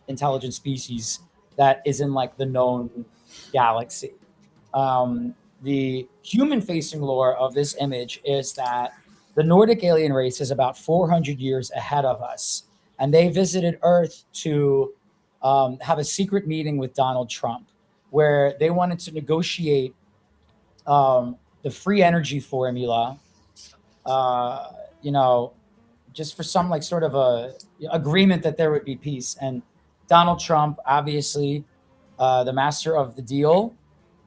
intelligent species that is in like the known galaxy. The human facing lore of this image is that the Nordic alien race is about 400 years ahead of us, and they visited Earth to have a secret meeting with Donald Trump, where they wanted to negotiate the free energy formula, just for some like sort of a agreement that there would be peace. And Donald Trump, obviously, the master of the deal.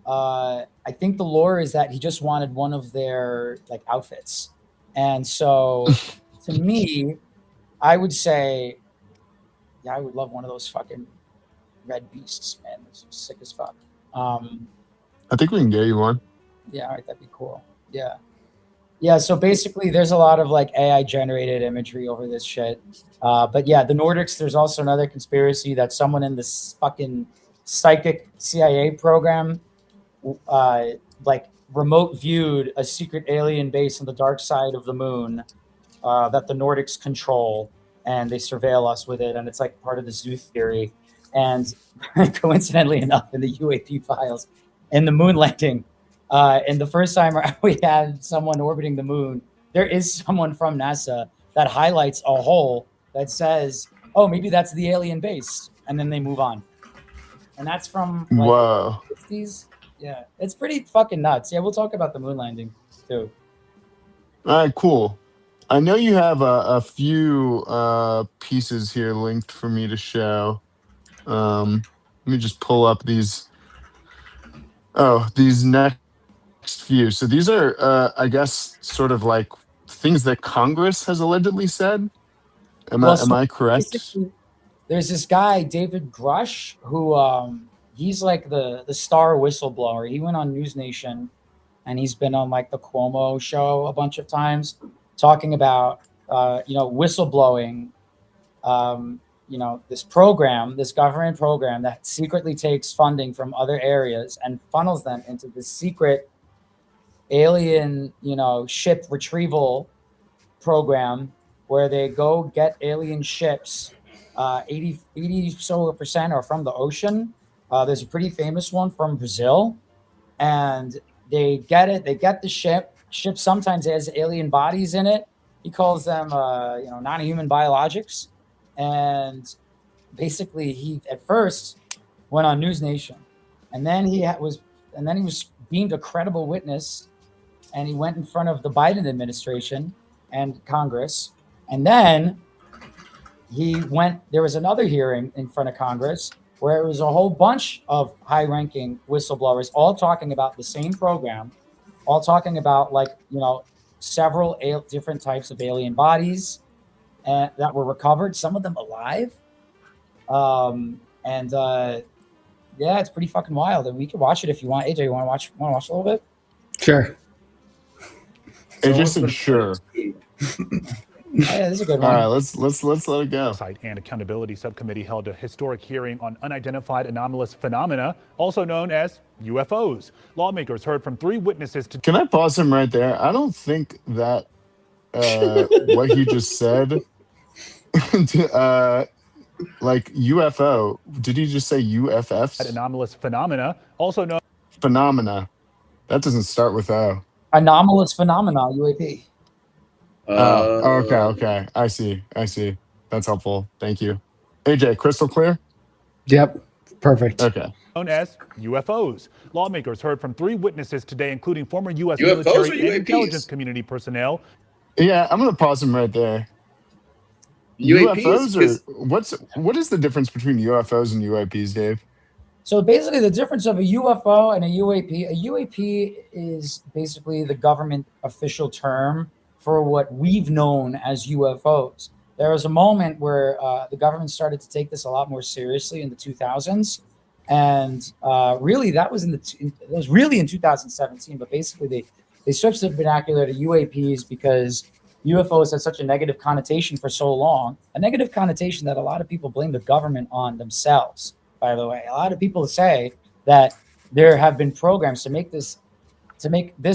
I think the lore is that he just wanted one of their like outfits. And so to me, I would say, yeah, I would love one of those fucking red beasts, man. Those are sick as fuck. I think we can get you one. Yeah, all right, that'd be cool. Yeah. Yeah, so basically there's a lot of like AI generated imagery over this shit. But yeah, the Nordics, there's also another conspiracy that someone in this fucking psychic CIA program like remote viewed a secret alien base on the dark side of the moon that the Nordics control, and they surveil us with it, and it's like part of the zoo theory. And coincidentally enough, in the UAP files, in the moon landing, And the first time we had someone orbiting the moon, there is someone from NASA that highlights a hole that says, "Oh, maybe that's the alien base," and then they move on. And that's from like Whoa. the 60s. Yeah, it's pretty fucking nuts. Yeah, we'll talk about the moon landing too. All right, cool. I know you have a few pieces here linked for me to show. Let me just pull up these. Oh, these next few. So these are, I guess, sort of like things that Congress has allegedly said. Am I correct? Basically, there's this guy, David Grush, who he's like the star whistleblower. He went on News Nation, and he's been on like the Cuomo show a bunch of times, talking about whistleblowing. This program, this government program that secretly takes funding from other areas and funnels them into this secret alien, ship retrieval program where they go get alien ships. 80 so percent are from the ocean. There's a pretty famous one from Brazil, and they get it. They get the ship. Ship sometimes has alien bodies in it. He calls them, non-human biologics. And basically, he at first went on News Nation, and then he was deemed a credible witness, and he went in front of the Biden administration and Congress, and then there was another hearing in front of Congress where it was a whole bunch of high-ranking whistleblowers all talking about the same program, all talking about several different types of alien bodies that were recovered, some of them alive. Yeah, it's pretty fucking wild, and we can watch it if you want. AJ, you want to watch a little bit? Sure. AJ said sure. Yeah, this is a good one. All right, let's let it go. And Accountability Subcommittee held a historic hearing on unidentified anomalous phenomena, also known as UFOs. Lawmakers heard from 3 witnesses to. Can I pause him right there? I don't think that what he just said, like UFO. Did he just say UFFs? Anomalous phenomena, also known. Phenomena. That doesn't start with O. Anomalous phenomena, UAP. Okay. I see. That's helpful. Thank you. AJ, crystal clear? Yep. Perfect. Okay. Known as UFOs. Lawmakers heard from 3 witnesses today, including former U.S. UFOs military or and intelligence community personnel. Yeah, I'm gonna pause him right there. UFOs are what is the difference between UFOs and UAPs, Dave? So basically, the difference of a UFO and a UAP is basically the government official term for what we've known as UFOs. There was a moment where the government started to take this a lot more seriously in the 2000s, and really that was it was really in 2017. But basically, they switched the vernacular to UAPs because UFOs had such a negative connotation for so long, a negative connotation that a lot of people blame the government on themselves. By the way, a lot of people say that there have been programs to make this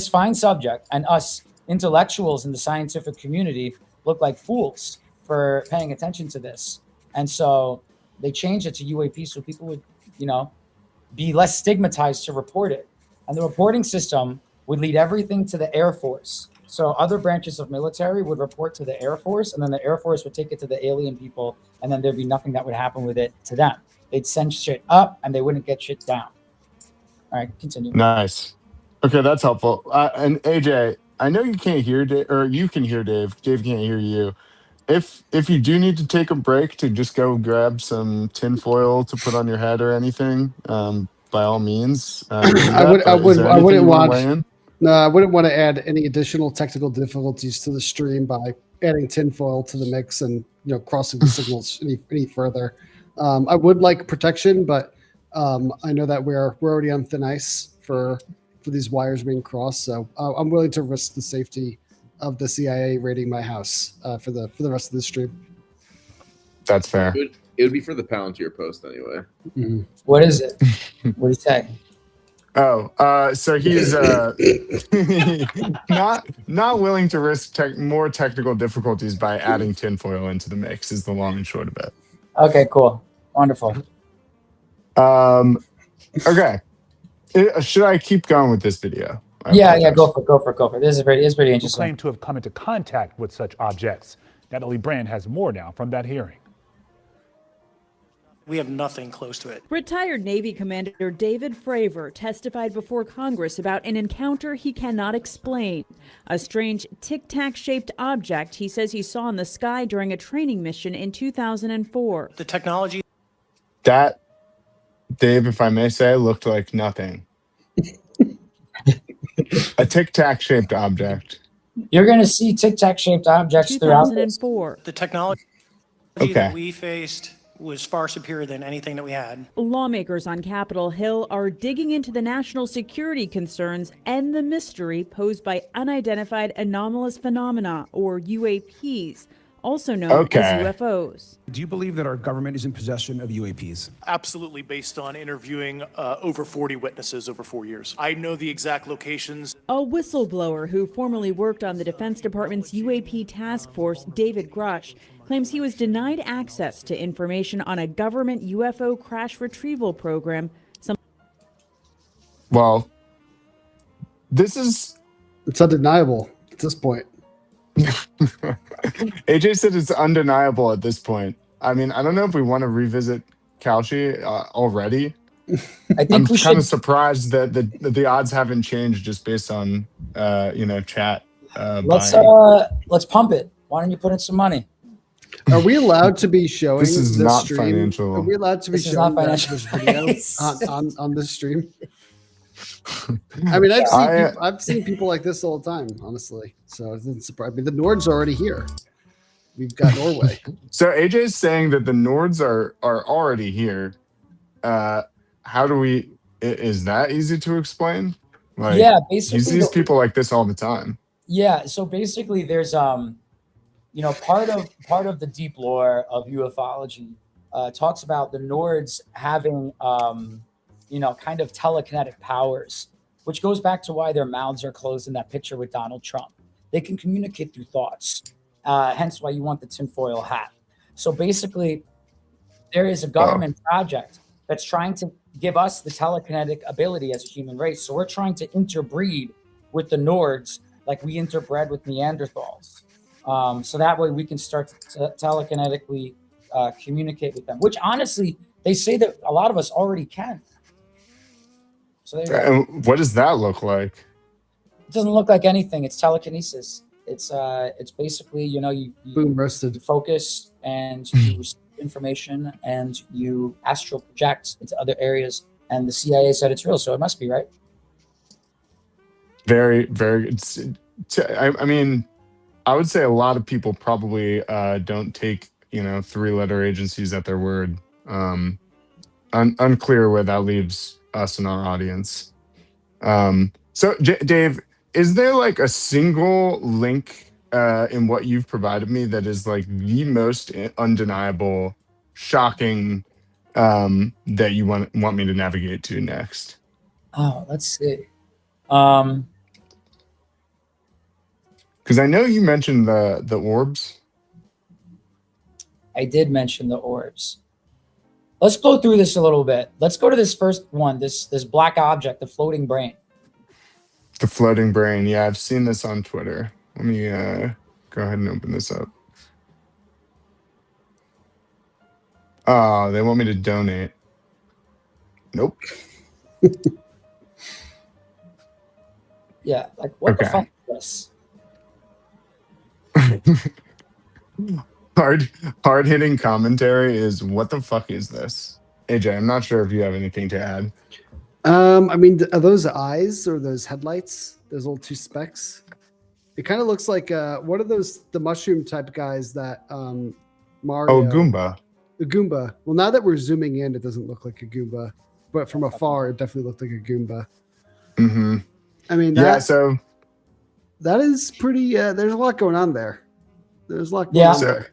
fine subject and us intellectuals in the scientific community look like fools for paying attention to this. And so they changed it to UAP so people would, be less stigmatized to report it. And the reporting system would lead everything to the Air Force. So other branches of military would report to the Air Force, and then the Air Force would take it to the alien people, and then there'd be nothing that would happen with it to them. They'd send shit up, and they wouldn't get shit down. All right, continue. Nice. Okay, that's helpful. And AJ, I know you can't hear Dave, or you can hear Dave. Dave can't hear you. If you do need to take a break to just go grab some tinfoil to put on your head or anything, by all means. I wouldn't want to add any additional technical difficulties to the stream by adding tinfoil to the mix and crossing the signals any further. I would like protection, but I know that we're already on thin ice for these wires being crossed, so I'm willing to risk the safety of the CIA raiding my house for the rest of the stream. That's fair. It would be for the Palantir post anyway. Mm-hmm. What is it? What do you say? Oh, so he's not willing to risk more technical difficulties by adding tinfoil into the mix is the long and short of it. Okay, cool. Wonderful. Okay. Should I keep going with this video? Yeah, apologize. go for it. This is pretty Who interesting. claim to have come into contact with such objects. Natalie Brand has more now from that hearing. We have nothing close to it. Retired Navy Commander David Fravor testified before Congress about an encounter he cannot explain. A strange tic-tac-shaped object he says he saw in the sky during a training mission in 2004. The technology. That, Dave, if I may say, looked like nothing. A tic-tac shaped object. You're going to see tic-tac-shaped objects throughout this. 2004. The technology that we faced was far superior than anything that we had. Lawmakers on Capitol Hill are digging into the national security concerns and the mystery posed by unidentified anomalous phenomena, or UAPs, also known as UFOs. Do you believe that our government is in possession of UAPs? Absolutely, based on interviewing over 40 witnesses over 4 years. I know the exact locations. A whistleblower who formerly worked on the Defense Department's UAP task force, David Grush, claims he was denied access to information on a government UFO crash retrieval program. Well, it's undeniable at this point. AJ said it's undeniable at this point. I mean, I don't know if we want to revisit Kalshi already. I'm kind of surprised that the odds haven't changed just based on chat. Let's pump it. Why don't you put in some money? Are we allowed to be showing this is not stream? Financial. Are we allowed to be This is showing not this financial. video on this stream? I mean, I've seen people like this all the time, honestly. So it doesn't surprise me. The Nords are already here. We've got Norway. So AJ is saying that the Nords are already here. How do we? Is that easy to explain? Like, yeah, basically he sees people like this all the time. Yeah, so basically, there's part of the deep lore of ufology talks about the Nords having kind of telekinetic powers, which goes back to why their mouths are closed in that picture with Donald Trump. They can communicate through thoughts, hence why you want the tinfoil hat. So basically, there is a government project that's trying to give us the telekinetic ability as a human race. So we're trying to interbreed with the Nords like we interbred with Neanderthals. So that way we can start to telekinetically communicate with them, which honestly, they say that a lot of us already can. So and what does that look like? It doesn't look like anything. It's telekinesis. It's basically, you boom roasted focus and you receive information and you astral project into other areas. And the CIA said it's real, so it must be, right? Very, very. I mean, I would say a lot of people probably don't take 3-letter agencies at their word. Unclear where that leaves us and our audience. So Dave, is there like a single link in what you've provided me that is like the most undeniable, shocking that you want me to navigate to next? Oh, let's see. Because I know you mentioned the orbs. I did mention the orbs. Let's go through this a little bit. Let's go to this first one, this black object, the floating brain. The floating brain. Yeah, I've seen this on Twitter. Let me go ahead and open this up. Oh, they want me to donate. Nope. Yeah, like what the fuck is this? Hard hitting commentary is what the fuck is this? AJ, I'm not sure if you have anything to add. I mean, are those eyes or those headlights? Those little two specks? It kind of looks like what are those? The mushroom type guys that Mario? Oh, Goomba. The Goomba. Well, now that we're zooming in, it doesn't look like a Goomba, but from afar, it definitely looked like a Goomba. Mm-hmm. I mean, so that is pretty. There's a lot going on there. There's a lot going on there.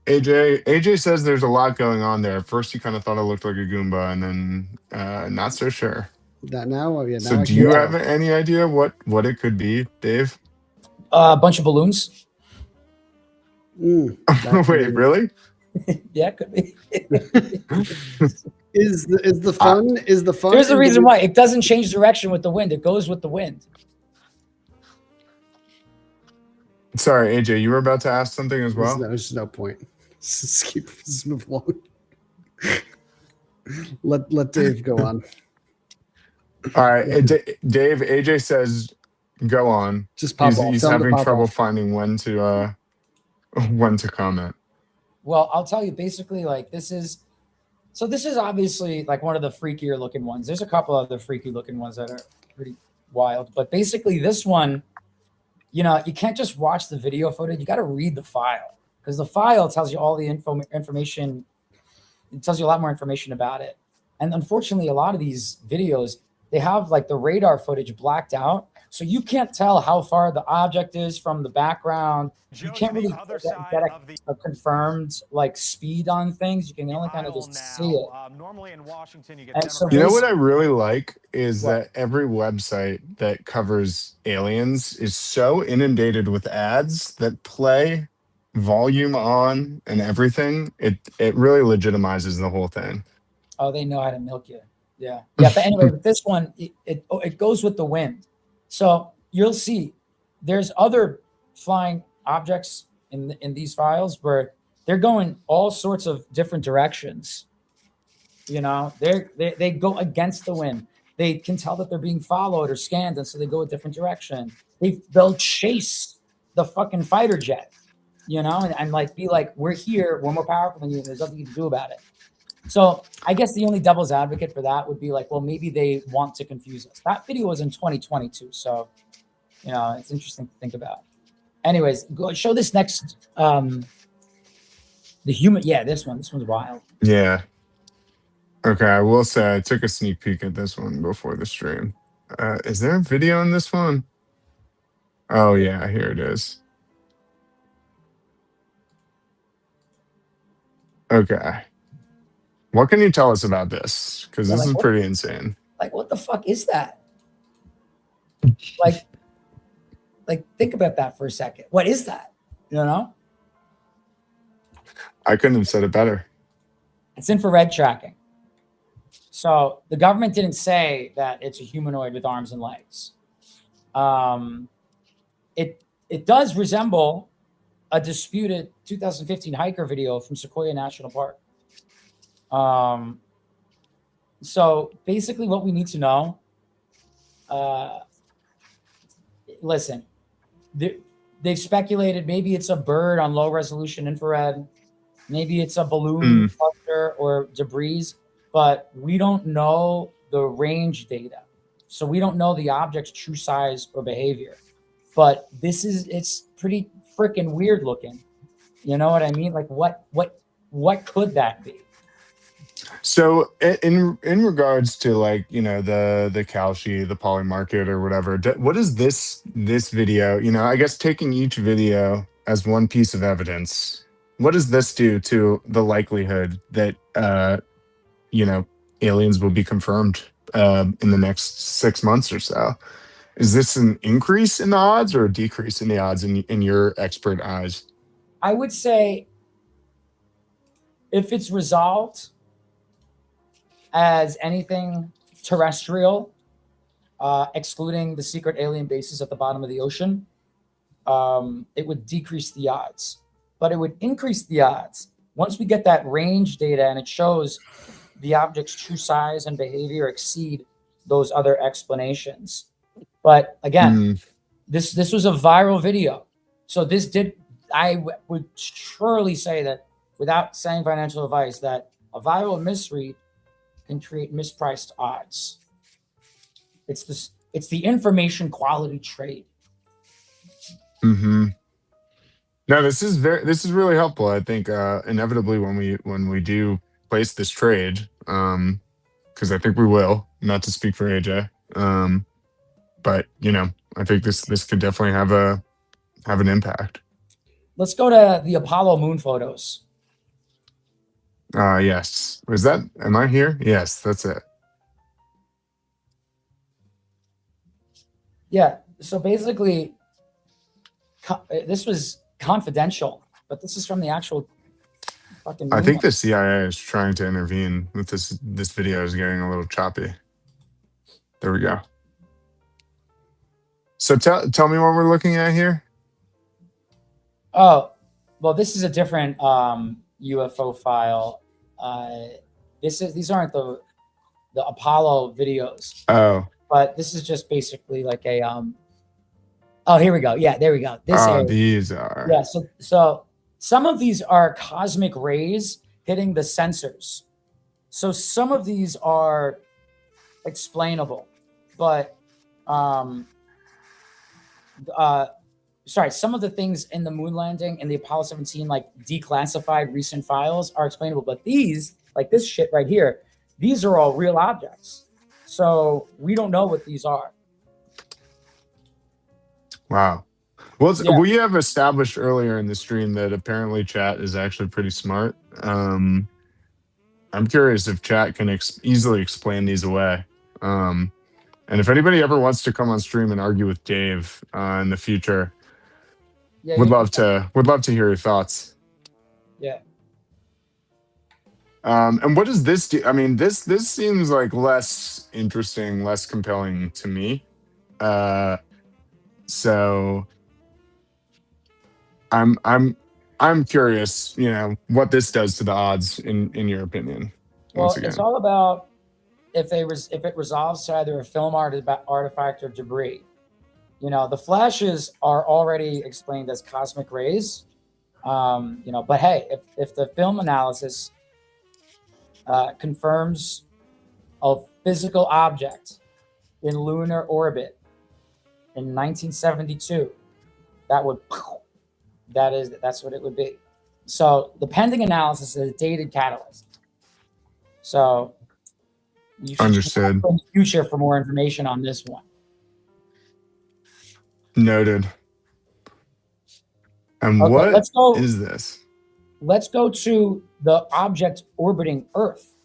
AJ says there's a lot going on there. At first, he kind of thought it looked like a Goomba, and then not so sure. That now, yeah. So, do you have any idea what it could be, Dave? A bunch of balloons. Wait, really? Yeah, it could be. Is the fun? Is the fun? Here's the in reason why. It doesn't change direction with the wind. It goes with the wind. Sorry, AJ, you were about to ask something as well. There's no point. Let's move along. Let Dave go on. All right, Dave. AJ says, "Go on." Just pop off. He's Tell him to having pop trouble off. finding when to comment. Well, I'll tell you basically like this is obviously like one of the freakier looking ones. There's a couple other freaky looking ones that are pretty wild, but basically this one, you know, you can't just watch the video footage. You got to read the file because the file tells you all the information. It tells you a lot more information about it. And unfortunately, a lot of these videos, they have like the radar footage blacked out. So you can't tell how far the object is from the background. You can't really get a confirmed like speed on things. You can only kind of just see it. Normally in Washington, you get And so You know what I really like is that every website that covers aliens is so inundated with ads that play volume on and everything. It really legitimizes the whole thing. Oh, they know how to milk you. Yeah. Yeah. But anyway, with this one, it goes with the wind. So you'll see there's other flying objects in these files where they're going all sorts of different directions. You know, they go against the wind. They can tell that they're being followed or scanned, and so they go a different direction. They'll chase the fucking fighter jet, you know, and like be like, we're here, we're more powerful than you, and there's nothing you can do about it. So I guess the only devil's advocate for that would be like, well, maybe they want to confuse us. That video was in 2022, so you know it's interesting to think about. Anyways, go show this next. The human, yeah, this one's wild. Yeah. Okay, I will say I took a sneak peek at this one before the stream. Is there a video in this one? Oh yeah, here it is. Okay. What can you tell us about this? Because this is pretty insane. Like, what the fuck is that? Like, think about that for a second. What is that? You know? I couldn't have said it better. It's infrared tracking. So the government didn't say that it's a humanoid with arms and legs. It does resemble a disputed 2015 hiker video from Sequoia National Park. So basically what we need to know, listen, they've speculated maybe it's a bird on low resolution infrared, maybe it's a balloon cluster or debris, but we don't know the range data. So we don't know the object's true size or behavior, but it's pretty freaking weird looking. You know what I mean? Like what could that be? So in regards to like, you know, the Kalshi, the poly market or whatever, what is this video, you know, I guess taking each video as one piece of evidence, what does this do to the likelihood that, you know, aliens will be confirmed in the next 6 months or so? Is this an increase in the odds or a decrease in the odds in your expert eyes? I would say if it's resolved as anything terrestrial, excluding the secret alien bases at the bottom of the ocean, it would decrease the odds. But it would increase the odds once we get that range data and it shows the object's true size and behavior exceed those other explanations. But again, this was a viral video. So I would surely say that without saying financial advice, that a viral misread can create mispriced odds. It's the information quality trade. No, this is really helpful. I think inevitably when we do place this trade, because I think we will, not to speak for AJ, but you know, I think this could definitely have an impact. Let's go to the Apollo moon photos. Yes. Am I here? Yes, that's it. Yeah. So basically, this was confidential, but this is from the actual fucking I moon think landing. the CIA is trying to intervene with this. This video is getting a little choppy. There we go. So tell me what we're looking at here. Oh, well, this is a different UFO file. These aren't the Apollo videos, Oh, but this is just basically like a Oh, here we go. Yeah, there we go. This area. these are. Yeah, so some of these are cosmic rays hitting the sensors. So some of these are explainable, but some of the things in the moon landing and the Apollo 17 like declassified recent files are explainable, but these, like this shit right here, these are all real objects. So we don't know what these are. Wow. Well, Yeah. we have established earlier in the stream that apparently chat is actually pretty smart. I'm curious if chat can easily explain these away. And if anybody ever wants to come on stream and argue with Dave in the future, Yeah, would love to hear your thoughts. Yeah. And what does this do? I mean, this seems like less interesting, less compelling to me. So I'm curious, what this does to the odds in your opinion. Once again, it's all about if it resolves to either a film artifact or debris. The flashes are already explained as cosmic rays. But hey, if the film analysis confirms a physical object in lunar orbit in 1972, that's what it would be. So the pending analysis is a dated catalyst. So you should understood. check in the future for more information on this one. Noted. And Okay, what let's go. is this? Let's go to the object orbiting Earth.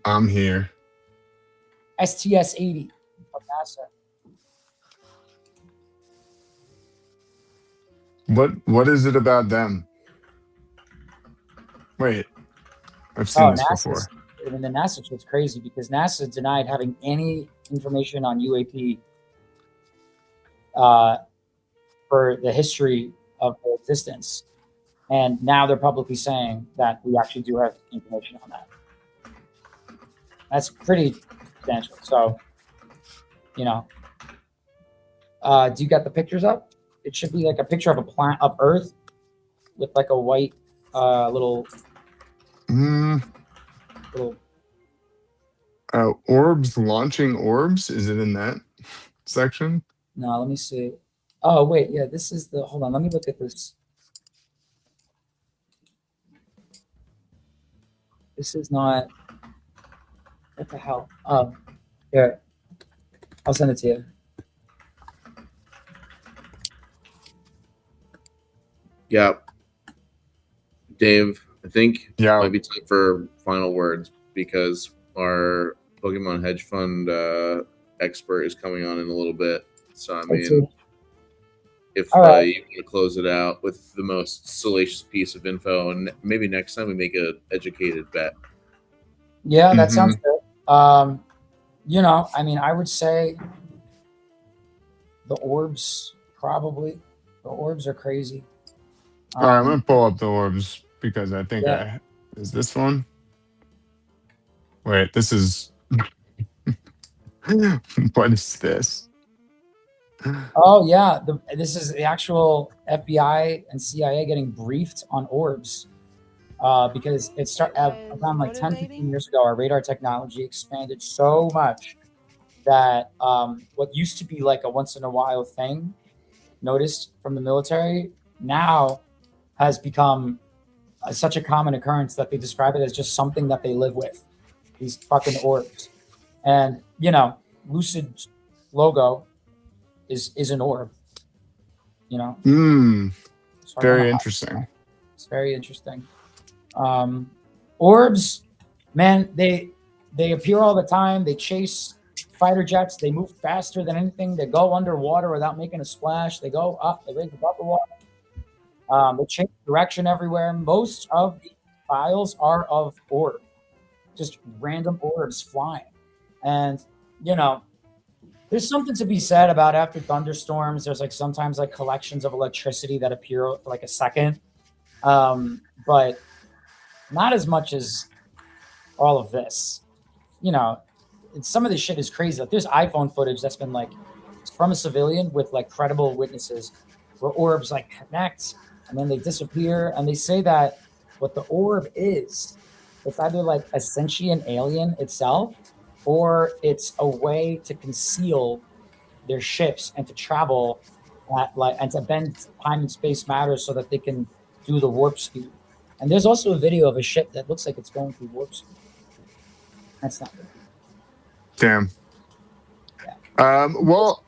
I'm here. STS-80 from NASA. What is it about them? Wait, I've seen this before. I mean, the NASA shit's crazy because NASA denied having any information on UAP for the history of their existence. And now they're publicly saying that we actually do have information on that. That's pretty substantial. So, do you got the pictures up? It should be like a picture of a planet of Earth with like a white little Orbs launching orbs. Is it in that section? No, let me see. Oh wait, yeah, this is the. Hold on, let me look at this. This is not. What the hell? Oh, here. I'll send it to you. Yeah. Dave, I think it Yeah. might be time for final words because our Pokemon hedge fund expert is coming on in a little bit. So, I mean, if you want to close it out with the most salacious piece of info, and maybe next time we make an educated bet. Yeah, that sounds good. I mean, I would say the orbs, probably. The orbs are crazy. All right, I'm gonna pull up the orbs because I think is this one. Wait, this is. What is this? Oh yeah, this is the actual FBI and CIA getting briefed on orbs because it started around like 10, 15 years ago. Our radar technology expanded so much that what used to be like a once in a while thing noticed from the military now has become such a common occurrence that they describe it as just something that they live with, these fucking orbs. And Lucid's logo is an orb, So very interesting. It's very interesting. Orbs, man, they appear all the time. They chase fighter jets. They move faster than anything. They go underwater without making a splash. They go up. They raise above the water. They change direction everywhere. Most of the files are of orb, just random orbs flying. And, there's something to be said about after thunderstorms, there's like sometimes like collections of electricity that appear for like a second. But not as much as all of this. Some of this shit is crazy. Like there's iPhone footage that's been like it's from a civilian with like credible witnesses where orbs like connect and then they disappear. And they say that what the orb is, it's either like a sentient alien itself or it's a way to conceal their ships and to travel and to bend time and space matter so that they can do the warp speed. And there's also a video of a ship that looks like it's going through warp speed. That's not good. Damn. Well,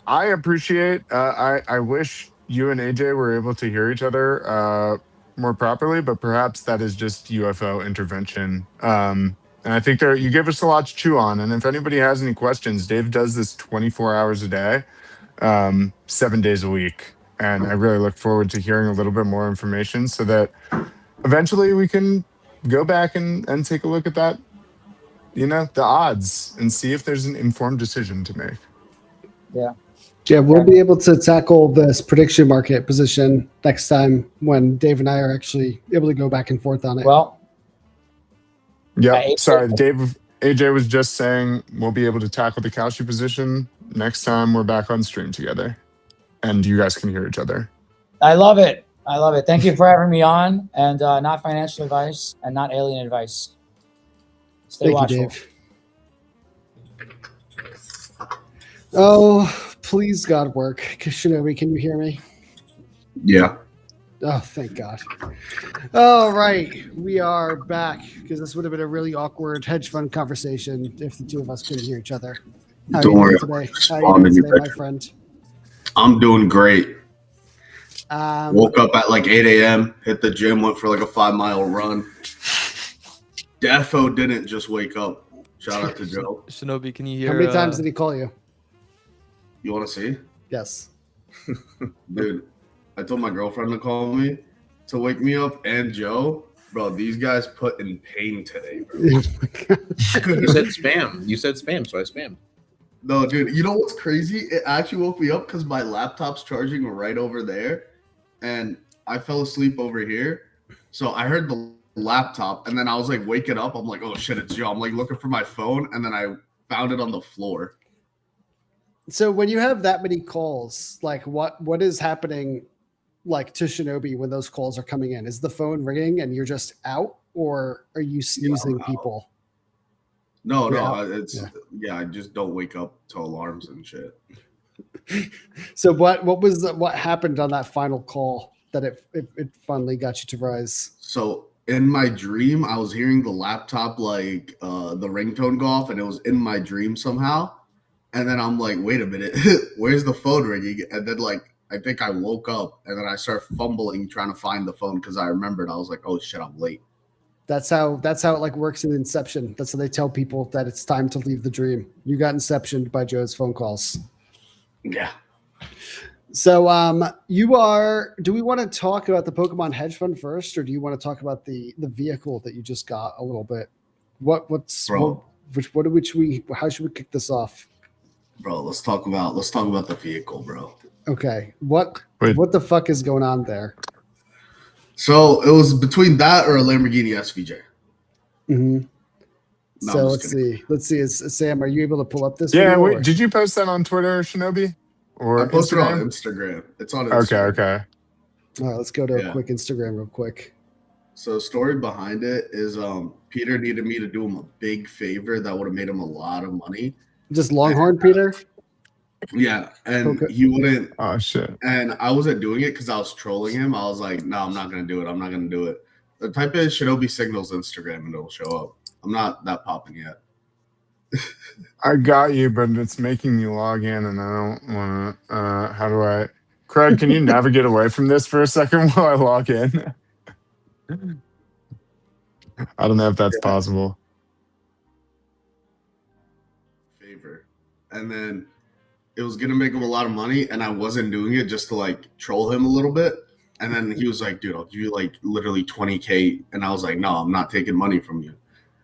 I appreciate. I wish you and AJ were able to hear each other more properly, but perhaps that is just UFO intervention. And I think you give us a lot to chew on. And if anybody has any questions, Dave does this 24 hours a day, 7 days a week, and I really look forward to hearing a little bit more information so that eventually we can go back and take a look at that. The odds and see if there's an informed decision to make. Yeah, we'll be able to tackle this prediction market position next time when Dave and I are actually able to go back and forth on it. Well, yeah. Sorry, AJ was just saying we'll be able to tackle the Kalshi position next time we're back on stream together, and you guys can hear each other. I love it. Thank you for having me on, and not financial advice and not alien advice. Stay watchful. You, Dave. Oh, please, God, work. Shinobi, can you hear me? Yeah. Oh, thank God. All right. We are back because this would have been a really awkward hedge fund conversation if the two of us couldn't hear each other. Don't worry. Today? How are you doing today, my friend? I'm doing great. Woke up at like 8 a.m., hit the gym, went for like a 5-mile run. Defo didn't just wake up. Shout out to Joe. Shinobi, can you hear? How many times did he call you? You want to see? Yes. Dude, I told my girlfriend to call me to wake me up, and Joe. Bro, these guys put in pain today, bro. Oh my God. You said spam, so I spammed. No, dude, you know what's crazy? It actually woke me up because my laptop's charging right over there, and I fell asleep over here. So I heard the laptop, and then I was like waking up. I'm like, oh shit, it's Joe. I'm like looking for my phone, and then I found it on the floor. So when you have that many calls, like what is happening like to Shinobi when those calls are coming in? Is the phone ringing and you're just out, or are you snoozing people? No, I just don't wake up to alarms and shit. So what happened on that final call that it finally got you to rise? So in my dream, I was hearing the laptop like the ringtone go off, and it was in my dream somehow. And then I'm like, wait a minute, where's the phone ringing? And then like I think I woke up, and then I started fumbling trying to find the phone because I remembered. I was like, oh shit, I'm late. That's how it like works in Inception. That's how they tell people that it's time to leave the dream. You got inceptioned by Joe's phone calls. Yeah. So do we want to talk about the Pokemon hedge fund first, or do you want to talk about the vehicle that you just got a little bit? How should we kick this off? Bro, let's talk about the vehicle, bro. Okay. What the fuck is going on there? So it was between that or a Lamborghini SVJ. Mm-hmm. No, So let's see. Sam, are you able to pull up this? Yeah. video, Did you post that on Twitter, Shinobi? Or I posted Instagram? on Instagram. It's on Instagram. Okay. All right, let's go to a quick Instagram real quick. So the story behind it is Peter needed me to do him a big favor that would have made him a lot of money. Just Longhorn Peter? Yeah, and he wouldn't. Oh shit! And I wasn't doing it because I was trolling him. I was like, "No, I'm not gonna do it. The type in Shinobi Signals Instagram and it'll show up. I'm not that popping yet." I got you, but it's making me log in, and I don't want to. How do I? Craig, can you navigate away from this for a second while I log in? I don't know if that's possible. Favor, and then. It was gonna make him a lot of money, and I wasn't doing it just to like troll him a little bit. And then he was like, dude, I'll give you like literally 20K. And I was like, no, I'm not taking money from you.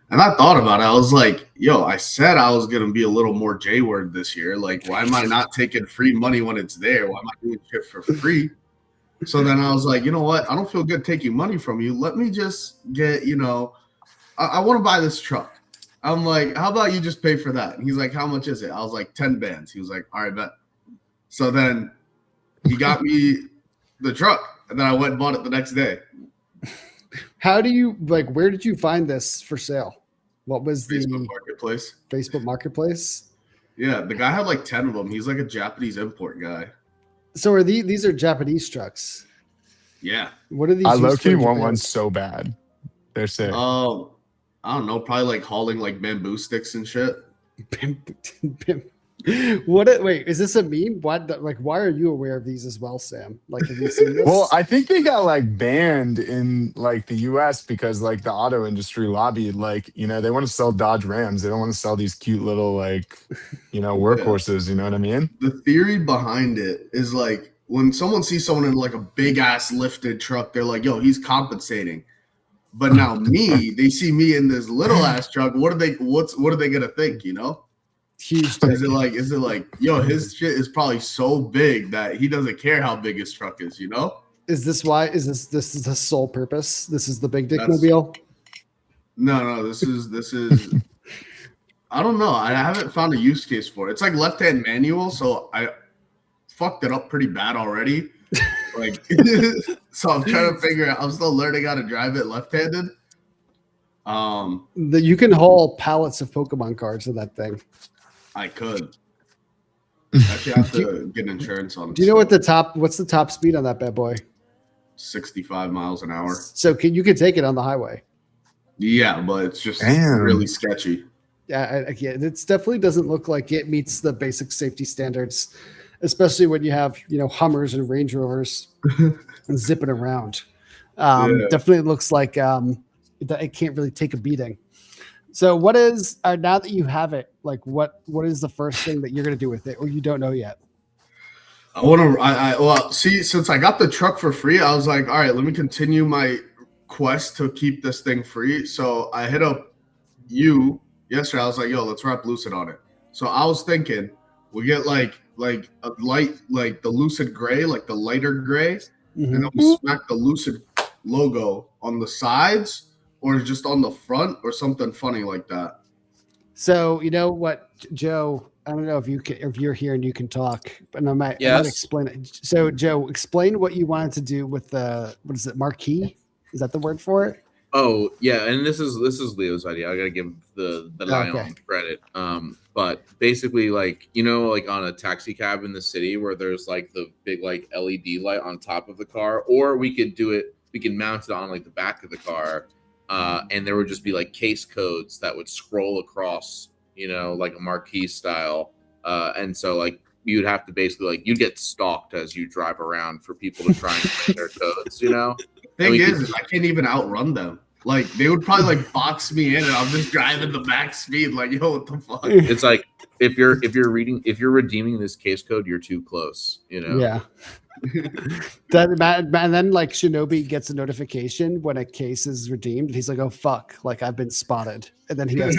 And I thought about it. I was like, yo, I said I was going to be a little more J-word this year. Like, why am I not taking free money when it's there? Why am I doing shit for free? So then I was like, you know what? I don't feel good taking money from you. Let me just get, I want to buy this truck. I'm like, how about you just pay for that? And he's like, how much is it? I was like, 10 bands. He was like, all right, bet. So then he got me the truck, and then I went and bought it the next day. How do you where did you find this for sale? What was Facebook Marketplace? Facebook Marketplace? Yeah, the guy had like 10 of them. He's like a Japanese import guy. So are these are Japanese trucks? Yeah. What are these? I low-key want one so bad. They're sick. I don't know, probably like hauling like bamboo sticks and shit. Wait, is this a meme? Why are you aware of these as well, Sam? Like, have you seen this? Well, I think they got like banned in like the US because like the auto industry lobbied, like, they want to sell Dodge Rams. They don't want to sell these cute little workhorses. You know what I mean? The theory behind it is like when someone sees someone in like a big ass lifted truck, they're like, yo, he's compensating. But now they see me in this little ass truck. What are they gonna think, Huge. Is it like, yo, his shit is probably so big that he doesn't care how big his truck is, Is this why? This is the sole purpose? This is the big dick mobile? No, this is I don't know. I haven't found a use case for it. It's like left-hand manual, so I fucked it up pretty bad already. So I'm trying to figure out. I'm still learning how to drive it left-handed. You can haul pallets of Pokemon cards in that thing. I could. Actually, I have to get insurance on it. Do you know what's the top speed on that bad boy? 65 miles an hour. So you can take it on the highway. Yeah, but it's just really sketchy. Yeah, it definitely doesn't look like it meets the basic safety standards, especially when you have Hummers and Range Rovers zipping around. Definitely looks like it can't really take a beating. So what is now that you have it, like what is the first thing that you're gonna do with it, or you don't know yet? I want to. Since I got the truck for free, I was like, all right, let me continue my quest to keep this thing free. So I hit up you yesterday. I was like, yo, let's wrap Lucid on it. So I was thinking we get like a light, like the Lucid gray, like the lighter gray, and then we smack the Lucid logo on the sides or just on the front or something funny like that. So you know what, Joe? I don't know if you're here and you can talk, but I might explain it. So Joe, explain what you wanted to do with the marquee? Is that the word for it? Oh yeah, and this is Leo's idea. I gotta give the lion credit. But basically, like on a taxi cab in the city where there's like the big like LED light on top of the car, or we could do it. We can mount it on like the back of the car, and there would just be like case codes that would scroll across, like a marquee style. And so like you'd have to basically like you'd get stalked as you drive around for people to try and find their codes. Thing is, I can't even outrun them. Like they would probably like box me in, and I'm just driving the back speed. Like, yo, what the fuck? It's like if you're redeeming this case code, you're too close. Yeah. And then like Shinobi gets a notification when a case is redeemed. He's like, "Oh fuck! Like I've been spotted," and then he has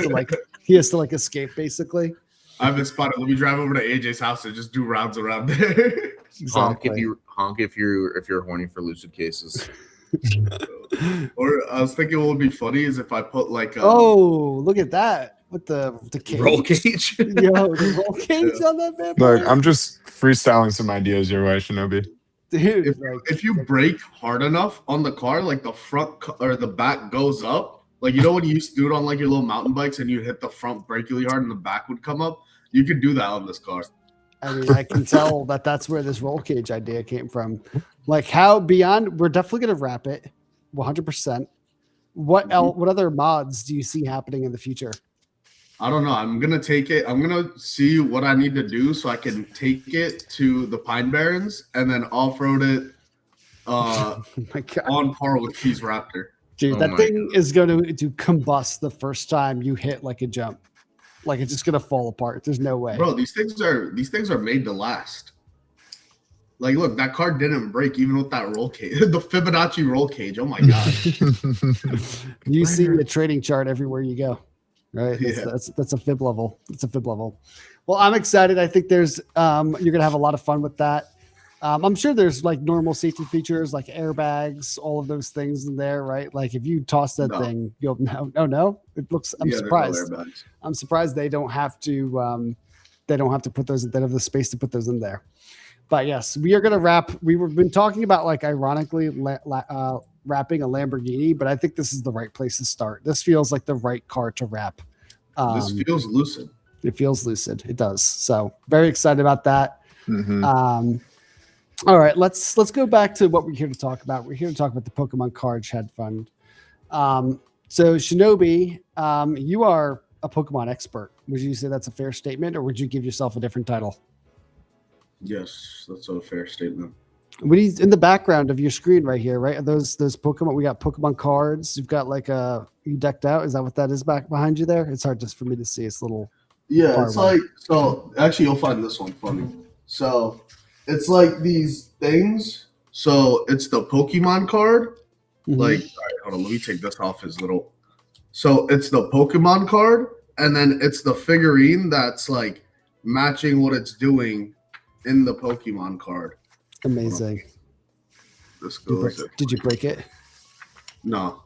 to escape basically. I've been spotted. Let me drive over to AJ's house and just do rounds around there. Exactly. Honk if you're horny for Lucid cases. Or I was thinking what would be funny is if I put like look at that with the cage. Roll cage. Yo, the roll cage on that bad boy. Look, I'm just freestyling some ideas your way, Shinobi. Dude, if you brake hard enough on the car, like the front or the back goes up, like when you used to do it on like your little mountain bikes and you hit the front brake really hard and the back would come up, you could do that on this car. I mean, I can tell that's where this roll cage idea came from. Like how beyond, we're definitely going to wrap it 100%. What else, what other mods do you see happening in the future? I don't know. I'm going to take it. I'm going to see what I need to do so I can take it to the Pine Barrens and then off-road it Oh my God. on par with Keys Raptor. Dude, that thing is going to combust the first time you hit like a jump. Like it's just going to fall apart. There's no way. Bro, these things are made to last. Like, look, that card didn't break even with that roll cage. The Fibonacci roll cage. Oh my god! You see the trading chart everywhere you go, right? Yeah. That's a fib level. It's a fib level. Well, I'm excited. I think there's you're gonna have a lot of fun with that. I'm sure there's like normal safety features like airbags, all of those things in there, right? Like if you toss that thing, you'll no. It looks. I'm surprised. I'm surprised they don't have to. They don't have to put those. They have the space to put those in there. But yes, we are going to wrap. We've been talking about like ironically wrapping a Lamborghini, but I think this is the right place to start. This feels like the right car to wrap. This feels lucid. It feels lucid. It does. So very excited about that. Mm-hmm. All right, let's go back to what we're here to talk about. We're here to talk about the Pokemon Card Shed Fund. So Shinobi, you are a Pokemon expert. Would you say that's a fair statement, or would you give yourself a different title? Yes, that's a fair statement. What is in the background of your screen right here, right? Are those Pokemon? We got Pokemon cards. You've got like you decked out. Is that what that is back behind you there? It's hard just for me to see. It's a little. Yeah, it's like so. Actually, you'll find this one funny. So it's like these things. So it's the Pokemon card. Mm-hmm. Like, all right, hold on. Let me take this off his little. So it's the Pokemon card, and then it's the figurine that's like matching what it's doing in the Pokemon card. Amazing. This goes. Did you break it? No.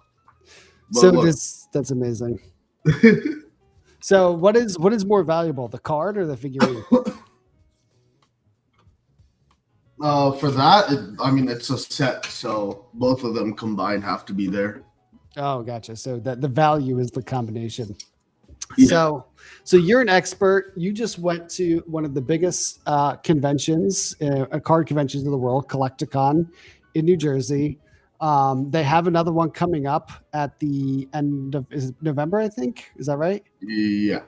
But So look. that's amazing. So what is more valuable, the card or the figurine? For that, I mean, it's a set, so both of them combined have to be there. Oh, gotcha. So that the value is the combination. Yeah. So you're an expert. You just went to one of the biggest conventions, card conventions in the world, Collecticon in New Jersey. They have another one coming up at the end of November, I think. Is that right? Yeah.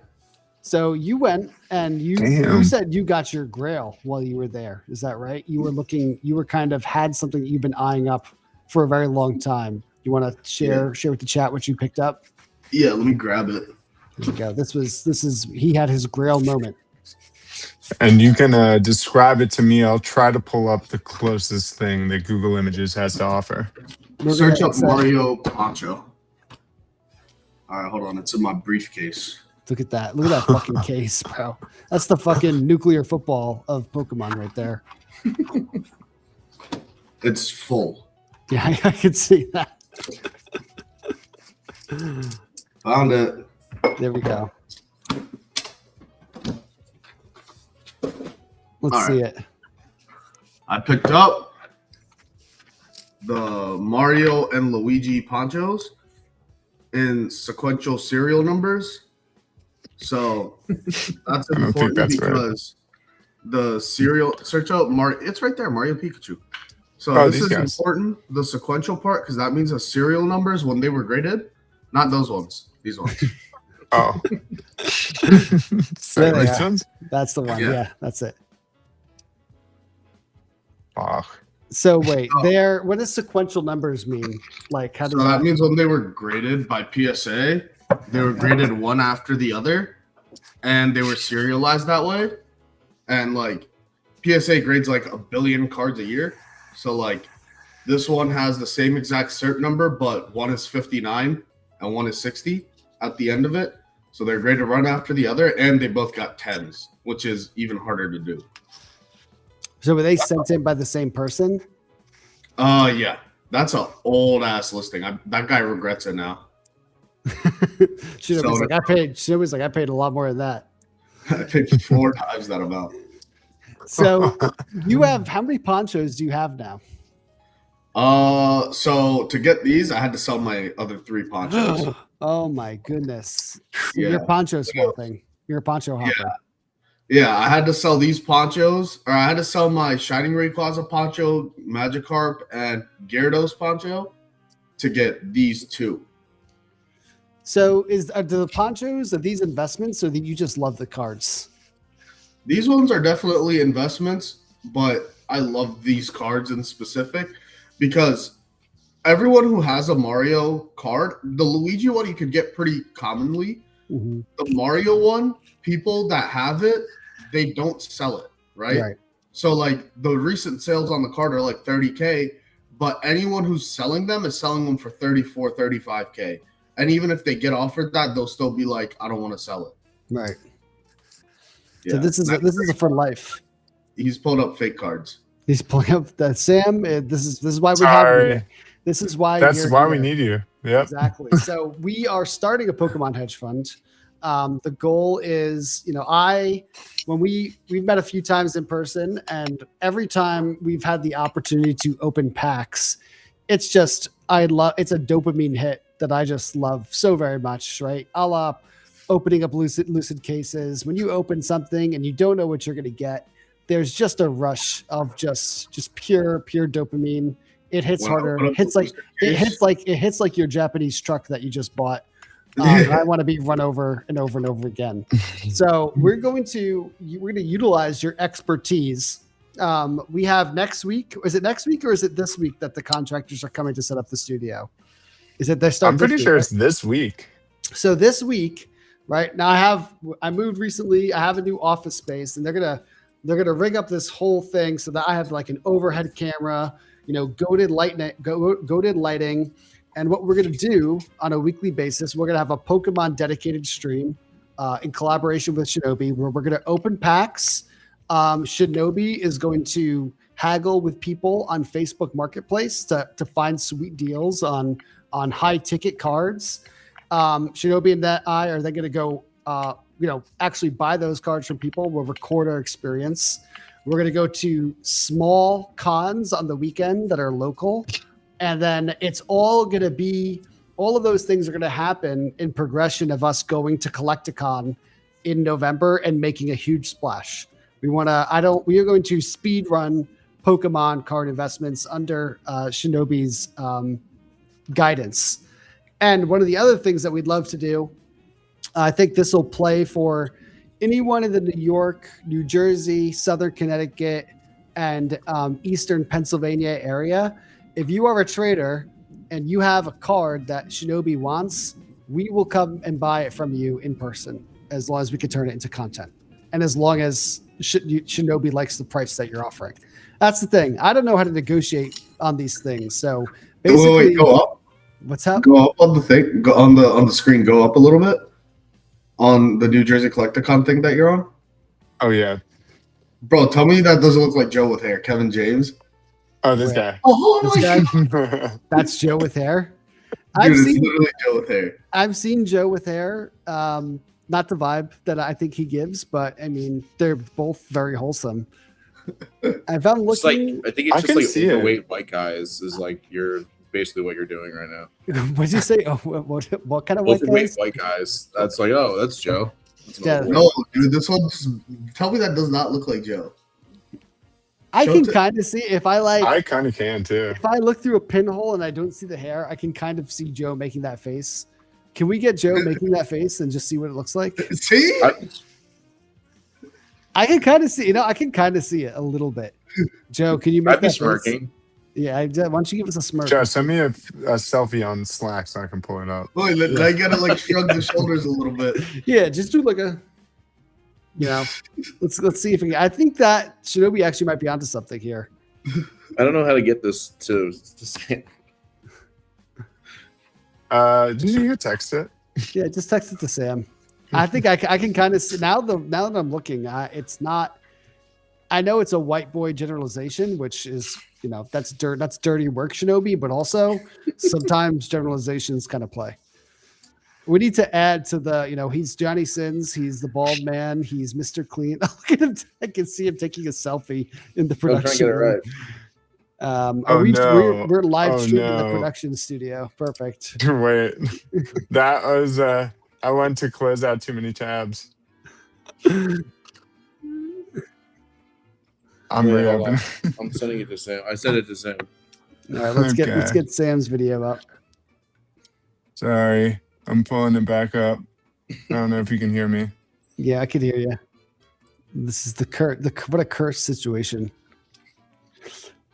So you went and you said you got your grail while you were there. Is that right? You were kind of had something that you've been eyeing up for a very long time. You want to share with the chat what you picked up? Yeah, let me grab it. There we go. He had his grail moment. And you can describe it to me. I'll try to pull up the closest thing that Google Images has to offer. Search up Mario Poncho. All right, hold on. It's in my briefcase. Look at that. Look at that fucking case, bro. That's the fucking nuclear football of Pokemon right there. It's full. Yeah, I can see that. Found it. There we go. Let's see it. I picked up the Mario and Luigi ponchos in sequential serial numbers. So that's important because the serial search out Mario. It's right there, Mario Pikachu. So this is important, the sequential part, because that means the serial numbers when they were graded, not those ones, these ones. Oh, that's the one. Yeah, that's it. Oh. So wait, what does sequential numbers mean? Like how do that means when they were graded by PSA, they were graded one after the other, and they were serialized that way. And like PSA grades like 1 billion cards a year. So like this one has the same exact cert number, but one is 59 and one is 60 at the end of it. So they're graded one after the other, and they both got 10s, which is even harder to do. So were they sent in by the same person? Yeah. That's an old ass listing. That guy regrets it now. Shinobi's like, I paid a lot more than that. I paid 4 times that amount. So you have, how many ponchos do you have now? So to get these, I had to sell my other 3 ponchos. Oh my goodness. So Yeah. You're poncho swapping. You're a poncho hopper. Yeah, I had to sell these ponchos, or I had to sell my Shining Rayquaza poncho, Magikarp, and Gyarados poncho to get these 2. So are the ponchos, are these investments, or that you just love the cards? These ones are definitely investments, but I love these cards in specific because everyone who has a Mario card, the Luigi one you could get pretty commonly. The Mario one, people that have it, they don't sell it, right? So like the recent sales on the card are like 30K, but anyone who's selling them is selling them for 34, 35K. And even if they get offered that, they'll still be like, I don't want to sell it. Right. Yeah, So this is for life. He's pulled up fake cards. He's pulling up that Sam. This is why we have you Sorry. here. This is why That's why we here. need you. Yep. Exactly. So we are starting a Pokemon hedge fund. The goal is, when we've met a few times in person, and every time we've had the opportunity to open packs, it's just it's a dopamine hit that I just love so very much, right? A la opening up Lucid cases. When you open something and you don't know what you're going to get, there's just a rush of just pure dopamine. It hits harder. It hits like your Japanese truck that you just bought. I want to be run over and over and over again. So we're going to utilize your expertise. We have next week. Is it next week or is it this week that the contractors are coming to set up the studio? Is it they start? I'm pretty sure it's this week. So this week, right now, I moved recently. I have a new office space, and they're gonna rig up this whole thing so that I have like an overhead camera, goated lighting. And what we're going to do on a weekly basis, we're going to have a Pokemon dedicated stream in collaboration with Shinobi, where we're going to open packs. Shinobi is going to haggle with people on Facebook Marketplace to find sweet deals on high ticket cards. Shinobi and I are then going to go, actually buy those cards from people. We'll record our experience. We're going to go to small cons on the weekend that are local. And then it's all going to be, all of those things are going to happen in progression of us going to Collecticon in November and making a huge splash. We are going to speed run Pokemon card investments under Shinobi's guidance. And one of the other things that we'd love to do, I think this will play for anyone in the New York, New Jersey, Southern Connecticut, and Eastern Pennsylvania area. If you are a trader and you have a card that Shinobi wants, we will come and buy it from you in person, as long as we can turn it into content. And as long as Shinobi likes the price that you're offering. That's the thing. I don't know how to negotiate on these things. So basically, wait, go up. What's up? Go up on the thing. Go on the screen. Go up a little bit on the New Jersey Collecticon thing that you're on. Oh yeah, bro. Tell me that doesn't look like Joe with hair. Kevin James. Oh, this guy. Oh this guy. That's Joe with hair. Dude, it's literally Joe with hair. I've seen Joe with hair. Not the vibe that I think he gives, but I mean, they're both very wholesome. If I'm looking, I think it's just like overweight white guys is like you're basically what you're doing right now. What did you say? Oh, what kind of overweight white guys? That's like, oh, that's Joe. That's no, dude, this one. Tell me that does not look like Joe. I can kind of see if I kind of can too. If I look through a pinhole and I don't see the hair, I can kind of see Joe making that face. Can we get Joe making that face and just see what it looks like? See? I can kind of see, I can kind of see it a little bit. Joe, can you make that smirking? Face? Yeah, why don't you give us a smirk? Joe, send me a selfie on Slack so I can pull it up. Wait, I gotta like shrug the shoulders a little bit. Yeah, just do like a, let's see if we can. I think that Shinobi actually might be onto something here. I don't know how to get this to say. Did you text it? Yeah, just text it to Sam. I think I can kind of see now that I'm looking. It's not. I know it's a white boy generalization, which is that's dirty work, Shinobi. But also sometimes generalizations kind of play. We need to add to the he's Johnny Sins, he's the bald man, he's Mr. Clean. Look at him! I can see him taking a selfie in the production room. We're live streaming the production studio. Perfect. Wait, that was I went to close out too many tabs. I'm reopening. I'm sending it to Sam. I sent it to Sam. All right, let's get Sam's video up. Sorry, I'm pulling it back up. I don't know if you can hear me. Yeah, I can hear you. This is what a cursed situation.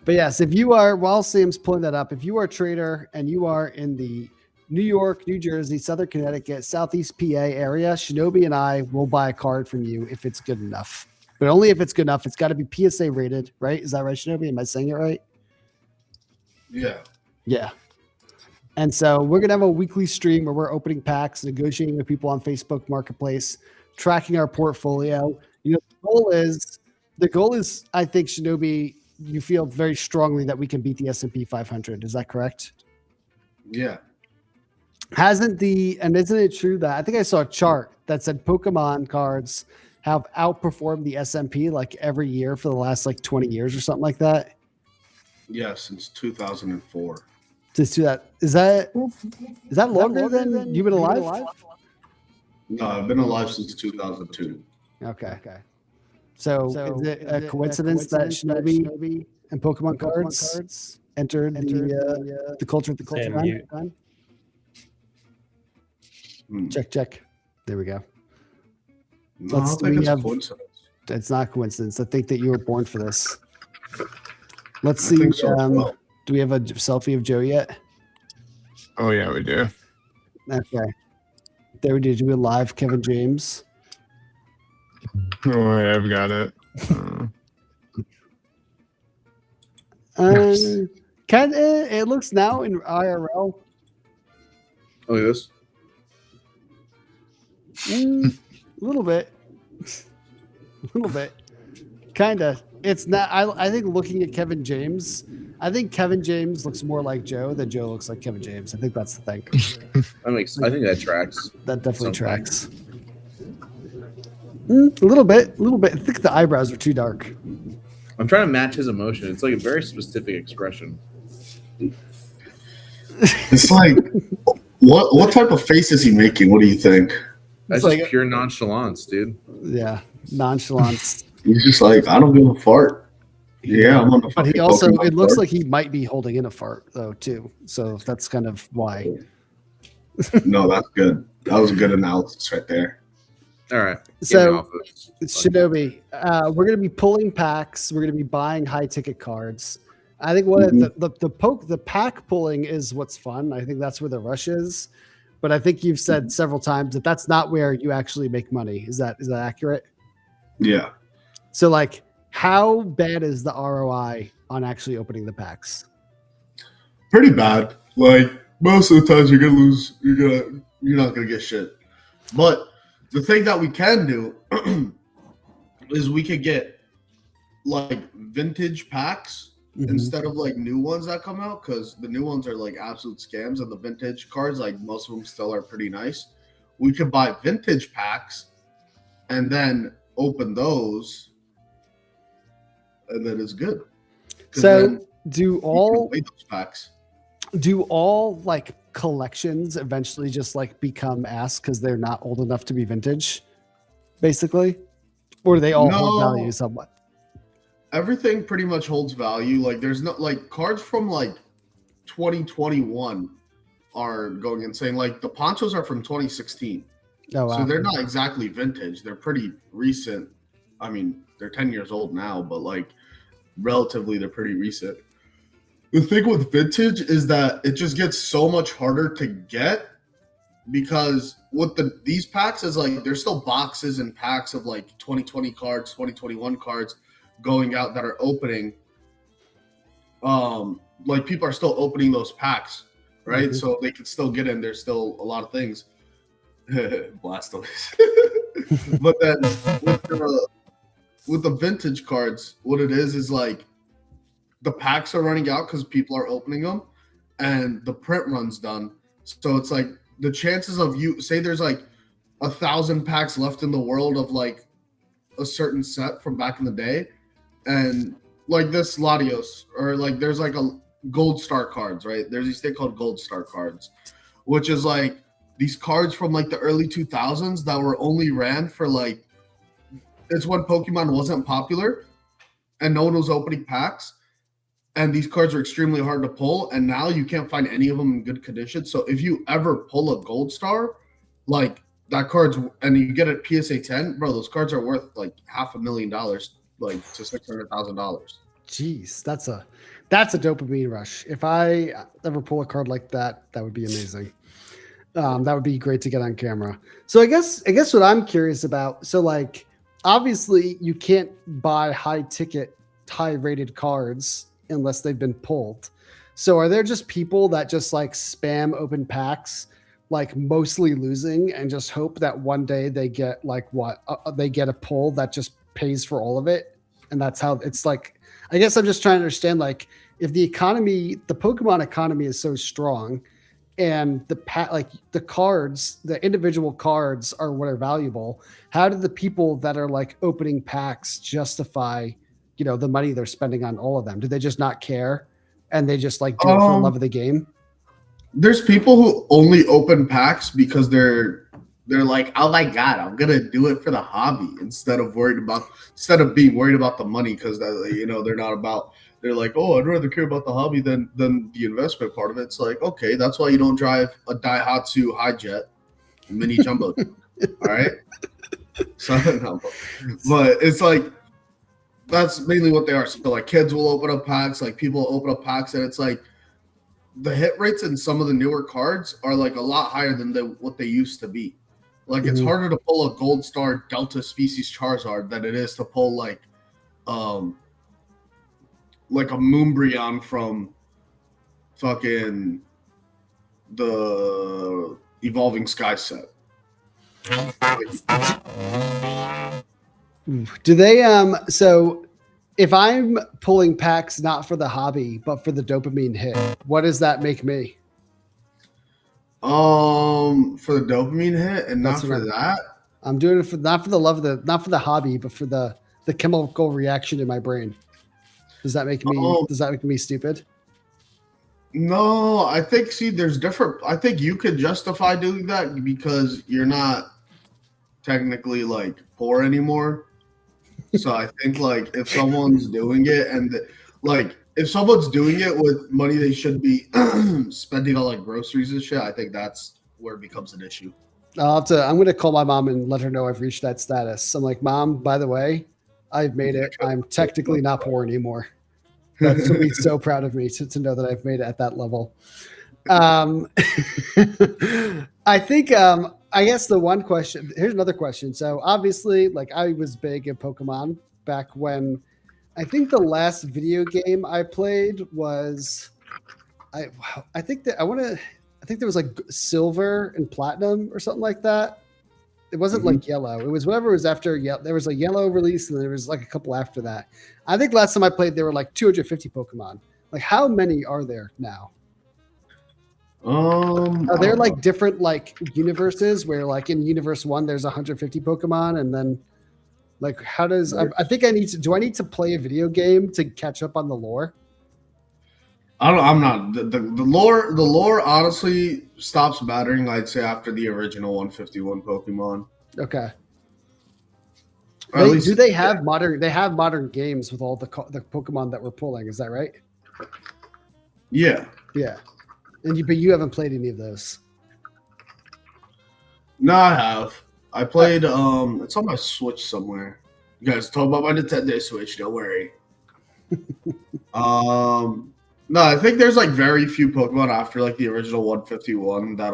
But yes, if you are, while Sam's pulling that up, if you are a trader and you are in the New York, New Jersey, Southern Connecticut, Southeast PA area, Shinobi and I will buy a card from you if it's good enough. but only if it's good enough. It's got to be PSA rated, right? Is that right, Shinobi? Am I saying it right? Yeah. Yeah. And so we're gonna have a weekly stream where we're opening packs, negotiating with people on Facebook Marketplace, tracking our portfolio. You know, the goal is, I think, Shinobi, you feel very strongly that we can beat the S&P 500. Is that correct? Yeah. Isn't it true that I think I saw a chart that said Pokemon cards have outperformed the S&P like every year for the last like 20 years or something like that? Yeah, since 2004. Just do that. Is that longer than you've been alive? No, I've been alive since 2002. Okay. So is it a coincidence that Shinobi and Pokemon cards entered the culture at the culture time? Check. There we go. No, I don't think it's coincidence. It's not coincidence. I think that you were born for this. Let's see. So do we have a selfie of Joe yet? Oh yeah, we do. Okay. There we do. Do we live Kevin James? Oh yeah, I've got it. It looks now in IRL. Oh, yes. A little bit. Kind of. It's not. I think looking at Kevin James, I think Kevin James looks more like Joe than Joe looks like Kevin James. I think that's the thing. I think that tracks. That definitely tracks. A little bit. I think the eyebrows are too dark. I'm trying to match his emotion. It's like a very specific expression. It's like, what type of face is he making? What do you think? That's It's just pure nonchalance, dude. Yeah, nonchalance. He's just like, I don't give a fart. Yeah, I'm on the. But he also, it looks like he might be holding in a fart though too. So that's kind of why. No, that's good. That was a good analysis right there. All right. So Shinobi, we're going to be pulling packs. We're going to be buying high ticket cards. I think the pack pulling is what's fun. I think that's where the rush is. But I think you've said several times that that's not where you actually make money. Is that accurate? Yeah. So like, how bad is the ROI on actually opening the packs? Pretty bad. Like most of the times you're gonna lose. You're not gonna get shit. But the thing that we can do is we could get like vintage packs instead of like new ones that come out, because the new ones are like absolute scams, and the vintage cards, like most of them still are pretty nice. We could buy vintage packs and then open those, and then it's good. So do all those packs? Do all like collections eventually just like become ass because they're not old enough to be vintage, basically, or do they all hold value somewhat? Everything pretty much holds value. Like there's no like cards from like 2021 are going insane. Like the ponchos are from 2016. Oh, wow. So they're not exactly vintage. They're pretty recent. I mean, they're 10 years old now, but like relatively they're pretty recent. The thing with vintage is that it just gets so much harder to get, because with these packs is like there's still boxes and packs of like 2020 cards, 2021 cards going out that are opening. Like people are still opening those packs, right? So they can still get in. There's still a lot of things. Blastoise. But then with the vintage cards, what it is like the packs are running out because people are opening them, and the print run's done. So it's like the chances of you say there's like 1,000 packs left in the world of like a certain set from back in the day, and like this Latios, or like there's like a Gold Star cards, right? There's these thing called Gold Star cards, which is like these cards from like the early 2000s that were only ran for like, it's when Pokemon wasn't popular and no one was opening packs. And these cards are extremely hard to pull, and now you can't find any of them in good condition. So if you ever pull a Gold Star, like that card's, and you get it PSA 10, bro, those cards are worth like $500,000, like to $600,000. Jeez, that's a dopamine rush. If I ever pull a card like that, that would be amazing. That would be great to get on camera. So I guess what I'm curious about, so like obviously you can't buy high ticket, high rated cards unless they've been pulled. So are there just people that just like spam open packs, like mostly losing, and just hope that one day they get like they get a pull that just pays for all of it? And that's how it's like. I guess I'm just trying to understand, like, if the Pokemon economy is so strong, and the cards, the individual cards are what are valuable. How do the people that are like opening packs justify, the money they're spending on all of them? Do they just not care, and they just like do it for the love of the game? There's people who only open packs because they're like, oh my god, I'm gonna do it for the hobby instead of being worried about the money, because they're not about. They're like, oh, I'd rather care about the hobby than the investment part of it. It's like, okay, that's why you don't drive a Daihatsu Hi-Jet mini jumbo. All right. So, no, but it's like, that's mainly what they are. So like kids will open up packs, like people open up packs, and it's like the hit rates in some of the newer cards are like a lot higher than what they used to be. Like it's harder to pull a Gold Star Delta Species Charizard than it is to pull like a Moonbreon from fucking the Evolving Sky set. Do they so if I'm pulling packs not for the hobby but for the dopamine hit, what does that make me? For the dopamine hit and not for that? I'm doing it for not for the love of not for the hobby, but for the chemical reaction in my brain. Does that make me stupid? No, I think I think you could justify doing that because you're not technically like poor anymore. So I think like if someone's doing it if someone's doing it with money they should be spending on like groceries and shit, I think that's where it becomes an issue. I'm going to call my mom and let her know I've reached that status. I'm like, Mom, by the way, I've made it. I'm technically not poor anymore. But she'll be so proud of me to know that I've made it at that level. I think, I guess the one question, here's another question. So obviously, like I was big in Pokemon back when I think the last video game I played was, I think there was like Silver and Platinum or something like that. It wasn't like Yellow. It was whatever was after Yellow. There was a Yellow release, and there was like a couple after that. I think last time I played, there were like 250 Pokemon. Like, how many are there now? Are there like different like universes where like in Universe 1 there's 150 Pokemon, and then like how does I think I need to do I need to play a video game to catch up on the lore? I'm not the lore honestly stops mattering, I'd say, after the original 151 Pokemon. Okay. Do they have modern games with all the Pokemon that we're pulling, is that right? Yeah. Yeah. But you haven't played any of those. No, I have. I played it's on my Switch somewhere. You guys talk about my Nintendo Switch, don't worry. No, I think there's like very few Pokemon after like the original 151 that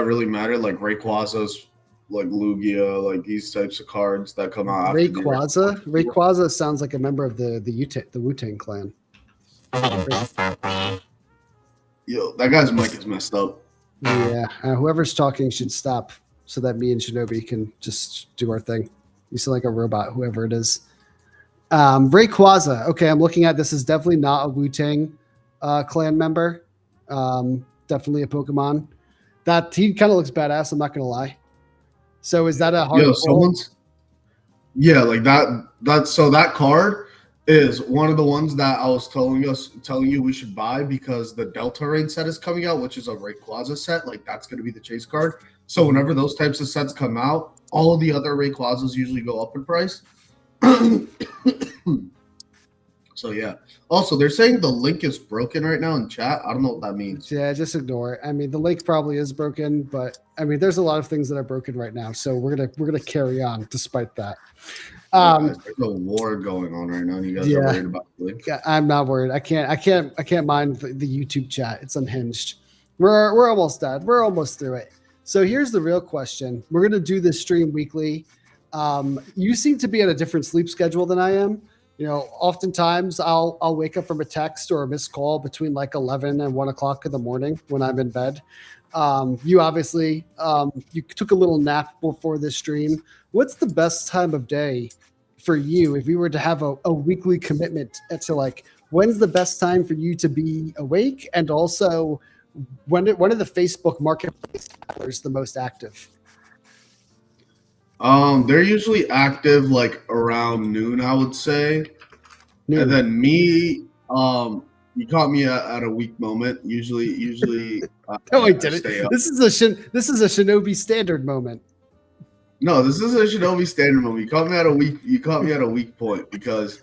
really matter, like Rayquaza's, like Lugia, like these types of cards that come out after Rayquaza? Rayquaza sounds like a member of the Wu-Tang Clan. Yo, that guy's mic is messed up. Yeah, whoever's talking should stop so that me and Shinobi can just do our thing. You sound like a robot, whoever it is. Rayquaza. Okay, I'm looking at this. Is definitely not a Wu-Tang Clan member. Definitely a Pokemon. That he kind of looks badass. I'm not gonna lie. So is that a hard? Yeah, like that. So that card is one of the ones that I was telling you we should buy because the Delta Rain set is coming out, which is a Rayquaza set. Like that's going to be the chase card. So whenever those types of sets come out, all of the other Rayquazas usually go up in price. So yeah. Also, they're saying the link is broken right now in chat. I don't know what that means. Yeah, just ignore it. I mean, the link probably is broken, but I mean, there's a lot of things that are broken right now. So we're gonna carry on despite that. There's a war going on right now. And you guys are worried about the link. Yeah, I'm not worried. I can't mind the YouTube chat. It's unhinged. We're almost done. We're almost through it. So here's the real question. We're gonna do this stream weekly. You seem to be on a different sleep schedule than I am. You know, oftentimes I'll wake up from a text or a missed call between like 11 and 1 o'clock in the morning when I'm in bed. You obviously you took a little nap before this stream. What's the best time of day for you if we were to have a weekly commitment to like when's the best time for you to be awake, and also when are the Facebook marketplace hours the most active? They're usually active like around noon, I would say. Noon. And then me, you caught me at a weak moment. Usually. No, I didn't. This is a Shinobi standard moment. No, this is a Shinobi standard moment. You caught me at a weak point because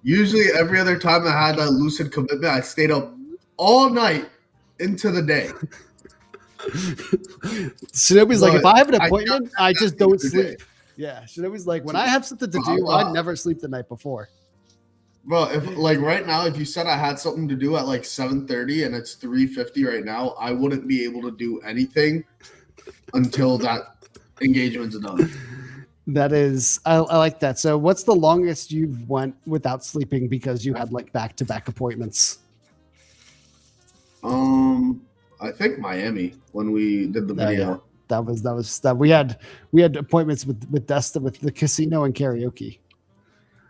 usually every other time I had a lucid commitment, I stayed up all night into the day. Shinobi's like, if I have an appointment, I just don't sleep. Yeah, Shinobi's like, when I have something to do, I never sleep the night before. Bro, if like right now, if you said I had something to do at like 7:30 and it's 3:50 right now, I wouldn't be able to do anything until that engagement's done. That is, I like that. So what's the longest you've went without sleeping because you had like back-to-back appointments? I think Miami when we did the video. That was we had appointments with Destin with the casino and karaoke.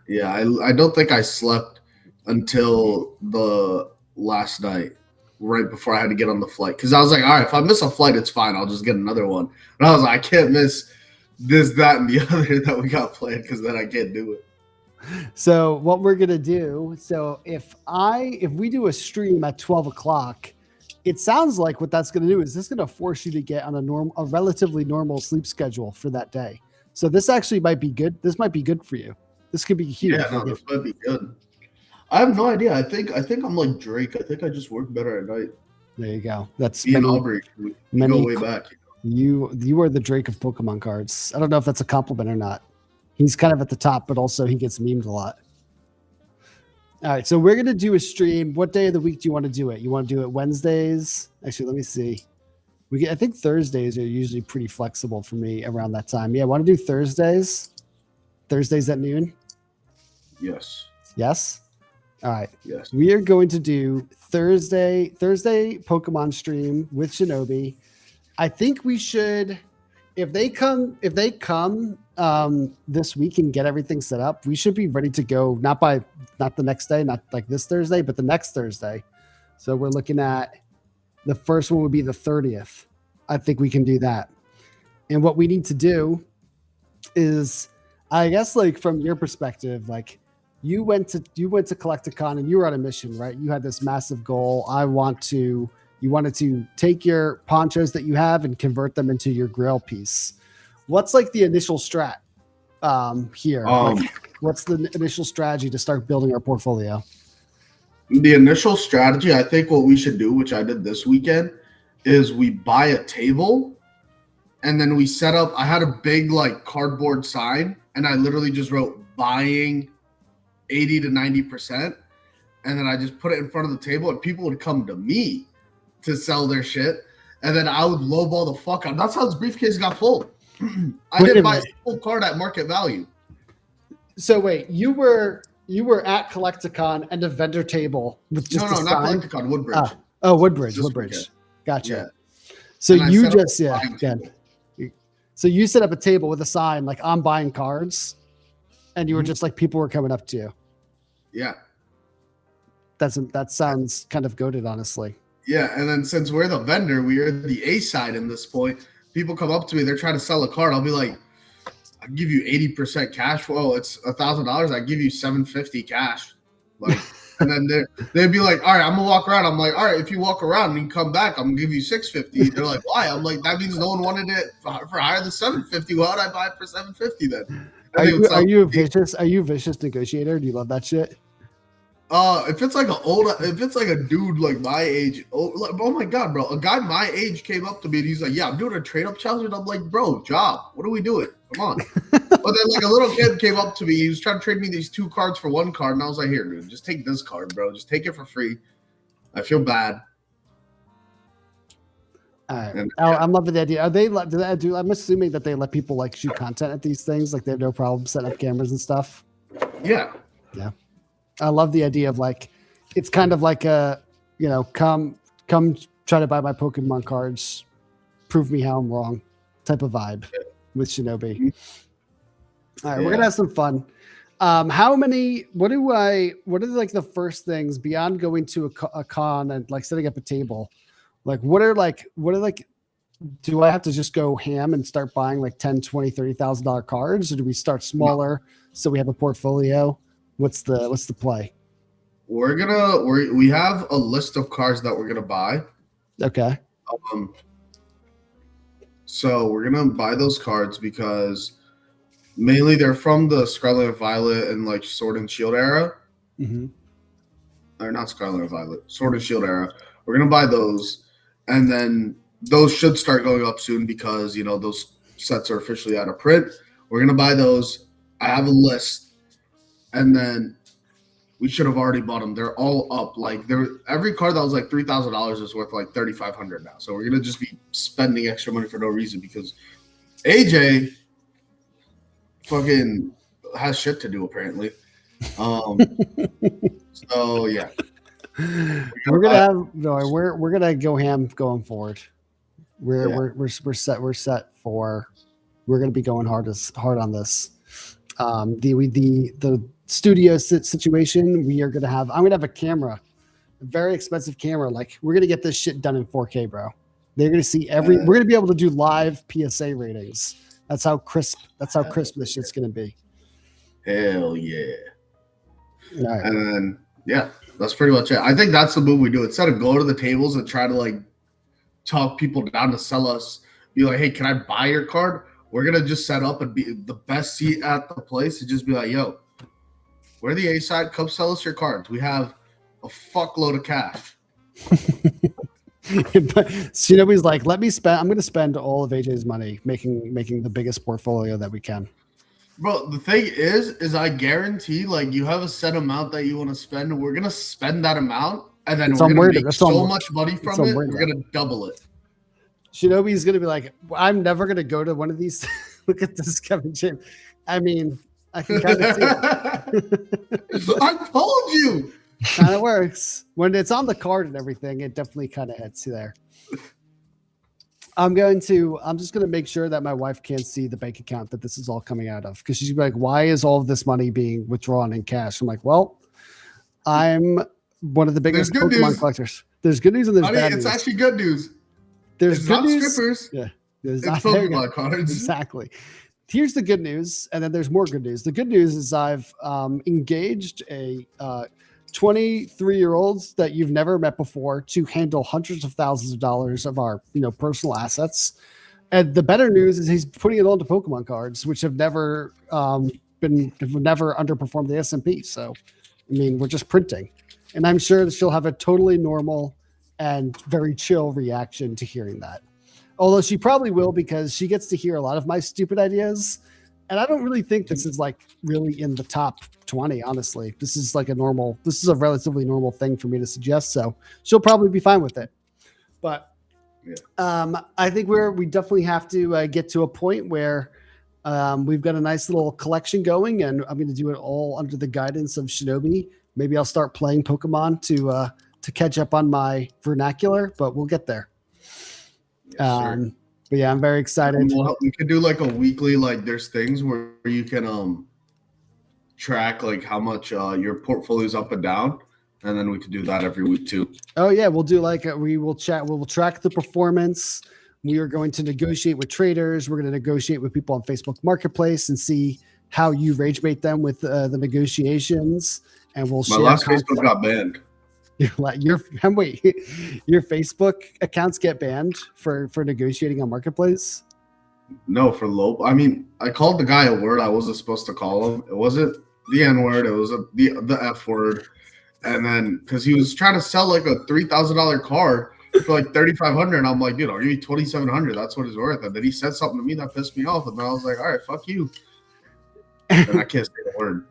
Yeah, I don't think I slept until the last night, right before I had to get on the flight. Because I was like, all right, if I miss a flight, it's fine. I'll just get another one. And I was like, I can't miss this, that, and the other that we got planned because then I can't do it. So what we're gonna do? So if we do a stream at 12 o'clock, it sounds like what that's gonna do is this gonna force you to get on a relatively normal sleep schedule for that day. So this actually might be good. This might be good for you. This could be huge. Yeah, no, this might be good. I have no idea. I think I'm like Drake. I think I just work better at night. There you go. That's me and Aubrey. We go way back. You are the Drake of Pokemon cards. I don't know if that's a compliment or not. He's kind of at the top, but also he gets memed a lot. All right, so we're gonna do a stream. What day of the week do you want to do it? You want to do it Wednesdays? Actually, let me see. I think Thursdays are usually pretty flexible for me around that time. Yeah, I want to do Thursdays. Thursdays at noon. Yes. Yes. All right. Yes. We are going to do Thursday Pokemon stream with Shinobi. I think we should, if they come this week and get everything set up, we should be ready to go. Not the next day, not like this Thursday, but the next Thursday. So we're looking at the first one would be the 30th. I think we can do that. And what we need to do is, I guess, like from your perspective, like you went to Collecticon and you were on a mission, right? You had this massive goal. You wanted to take your ponchos that you have and convert them into your grail piece. What's like the initial strat here? What's the initial strategy to start building our portfolio? The initial strategy, I think what we should do, which I did this weekend, is we buy a table and then we set up. I had a big like cardboard sign and I literally just wrote buying 80 to 90%. And then I just put it in front of the table and people would come to me to sell their shit. And then I would lowball the fuck out. That's how this briefcase got full. I didn't buy a full card at market value. So wait, you were at Collecticon and a vendor table with just not Collecticon, Woodbridge. Woodbridge. Gotcha. Yeah. So you just So you set up a table with a sign like I'm buying cards, and you were just like people were coming up to you. Yeah. That sounds kind of goated, honestly. Yeah, and then since we're the vendor, we are the A side in this point. People come up to me, they're trying to sell a card. I'll be like, I'll give you 80% cash. Well, it's $1,000. I give you $750 cash. Like, and then they'd be like, all right, I'm gonna walk around. I'm like, all right, if you walk around and you come back, I'm gonna give you $650. They're like, why? I'm like, that means no one wanted it for higher than $750. Why would I buy it for $750 then? Are you a vicious negotiator? Do you love that shit? If it's like a dude like my age, oh my god, bro, a guy my age came up to me and he's like, yeah, I'm doing a trade up challenge, and I'm like, bro, job, what are we doing? Come on. But then like a little kid came up to me, he was trying to trade me these 2 cards for 1 card, and I was like, here, dude, just take this card, bro, just take it for free. I feel bad. All right. And, I'm loving the idea. Are they? I'm assuming that they let people like shoot content at these things. Like they have no problem setting up cameras and stuff. yeah. Yeah. I love the idea of like, it's kind of like a, come try to buy my Pokemon cards, prove me how I'm wrong, type of vibe with Shinobi. All right, we're gonna have some fun. What are like the first things beyond going to a con and like setting up a table? Like, do I have to just go ham and start buying like 10, 20, $30,000 cards, or do we start smaller so we have a portfolio? What's the play? We have a list of cards that we're gonna buy. Okay. So we're gonna buy those cards because mainly they're from the Scarlet and Violet and like Sword and Shield era. Mm-hmm. Or not Scarlet and Violet, Sword and Shield era. We're gonna buy those, and then those should start going up soon because those sets are officially out of print. We're gonna buy those. I have a list, and then we should have already bought them. They're all up. Like every card that was like $3,000 is worth like $3,500 now. So we're gonna just be spending extra money for no reason because AJ fucking has shit to do apparently. So yeah, we're gonna go ham going forward. We're set for. We're gonna be going hard on this. The studio situation, I'm gonna have a camera, a very expensive camera. Like we're gonna get this shit done in 4K, bro. They're gonna see we're gonna be able to do live PSA ratings. That's how crisp this shit's gonna be. Hell yeah. All right. And then that's pretty much it. I think that's the move we do. Instead of go to the tables and try to like talk people down to sell us, be like, hey, can I buy your card? We're gonna just set up and be the best seat at the place and just be like, yo, we're the A side. Come sell us your cards. We have a fuckload of cash. Shinobi's like, I'm going to spend all of AJ's money making the biggest portfolio that we can. Bro, the thing is I guarantee like you have a set amount that you want to spend. And we're gonna spend that amount, and then we're gonna make so much money from it. We're gonna double it. Shinobi's gonna be like, I'm never gonna go to one of these. Look at this, Kevin James. I mean, I can kind of see it. I told you. Kind of works when it's on the card and everything. It definitely kind of hits there. I'm just going to make sure that my wife can't see the bank account that this is all coming out of, because she's like, why is all of this money being withdrawn in cash? I'm like, well, I'm one of the biggest Pokemon collectors. There's good news and there's bad news. It's actually good news. There's it's good not news. strippers. Yeah. It's Pokemon cards. Exactly. Here's the good news, and then there's more good news. The good news is I've engaged a 23-year-olds that you've never met before to handle hundreds of thousands of dollars of our personal assets. And the better news is he's putting it all into Pokemon cards, which have never underperformed the S&P. So I mean, we're just printing, and I'm sure that she'll have a totally normal and very chill reaction to hearing that, although she probably will, because she gets to hear a lot of my stupid ideas. And I don't really think this is like really in the top 20, honestly. This is a relatively normal thing for me to suggest. So she'll probably be fine with it. But I think we definitely have to get to a point where we've got a nice little collection going, and I'm going to do it all under the guidance of Shinobi. Maybe I'll start playing Pokemon to catch up on my vernacular, but we'll get there. Yes, but yeah, I'm very excited. We could do like a weekly, like there's things where you can track like how much your portfolio is up and down, and then we could do that every week too. Oh yeah, we'll do we will track the performance. We are going to negotiate with traders. We're going to negotiate with people on Facebook Marketplace and see how you rage bait them with the negotiations. And we'll share. My last Facebook got banned. Your Facebook accounts get banned for negotiating on Marketplace? No, for low. I mean, I called the guy a word I wasn't supposed to call him. It wasn't the N word. It was the F word. And then because he was trying to sell like a $3,000 card for like $3,500, and I'm like, dude, I'll give you $2,700. That's what it's worth. And then he said something to me that pissed me off, and then I was like, all right, fuck you. And I can't say the word.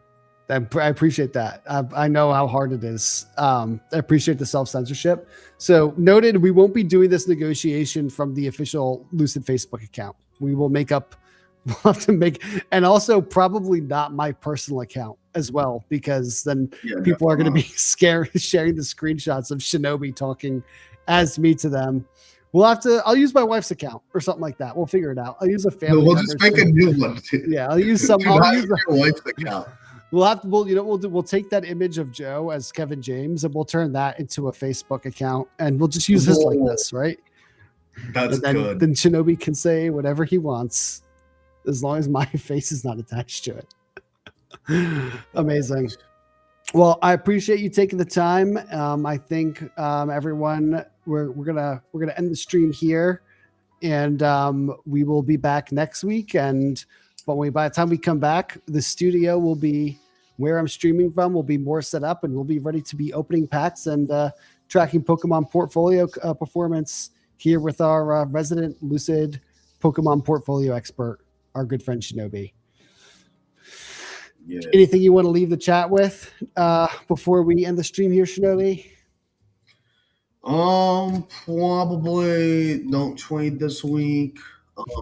I appreciate that. I know how hard it is. I appreciate the self-censorship. So noted, we won't be doing this negotiation from the official Lucid Facebook account. We will we'll have to make, and also probably not my personal account as well, because then people are going to be scared sharing the screenshots of Shinobi talking as me to them. I'll use my wife's account or something like that. We'll figure it out. I'll use a family. We'll just make a new one. Yeah, I'll use some. I'll use your wife's account. We'll take that image of Joe as Kevin James and we'll turn that into a Facebook account and we'll just use his likeness, right? That's good. Then Shinobi can say whatever he wants as long as my face is not attached to it. Amazing. Well, I appreciate you taking the time. I think everyone, we're gonna end the stream here, and we will be back next week. But by the time we come back, the studio will be where I'm streaming from. Will be more set up, and we'll be ready to be opening packs and tracking Pokemon portfolio performance here with our resident Lucid Pokemon portfolio expert, our good friend Shinobi. Yeah. Anything you want to leave the chat with before we end the stream here, Shinobi? Probably don't trade this week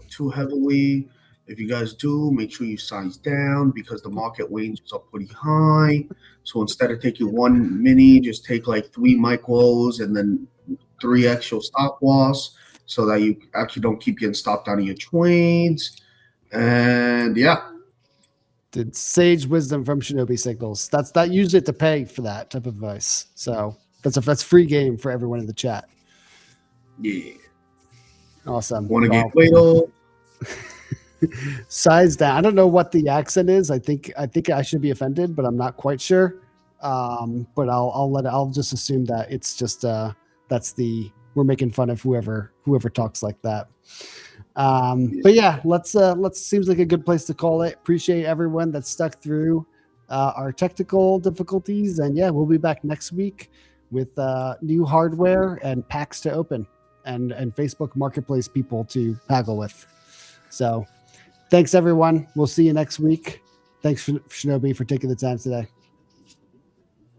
too heavily. If you guys do, make sure you size down because the market ranges are pretty high. So instead of taking one mini, just take like 3 micros and then 3 actual stop loss so that you actually don't keep getting stopped out of your trades. And yeah. Did sage wisdom from Shinobi Signals. That usually to pay for that type of advice. So that's free game for everyone in the chat. Yeah. Awesome. Want to get Plato? Size down. I don't know what the accent is. I think I should be offended, but I'm not quite sure. But I'll just assume that it's just we're making fun of whoever talks like that. But yeah, let's seems like a good place to call it. Appreciate everyone that stuck through our technical difficulties, and yeah, we'll be back next week with new hardware and packs to open and Facebook Marketplace people to haggle with. So thanks everyone. We'll see you next week. Thanks Shinobi for taking the time today.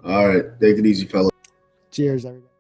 All right, take it easy, fellas. Cheers, everybody.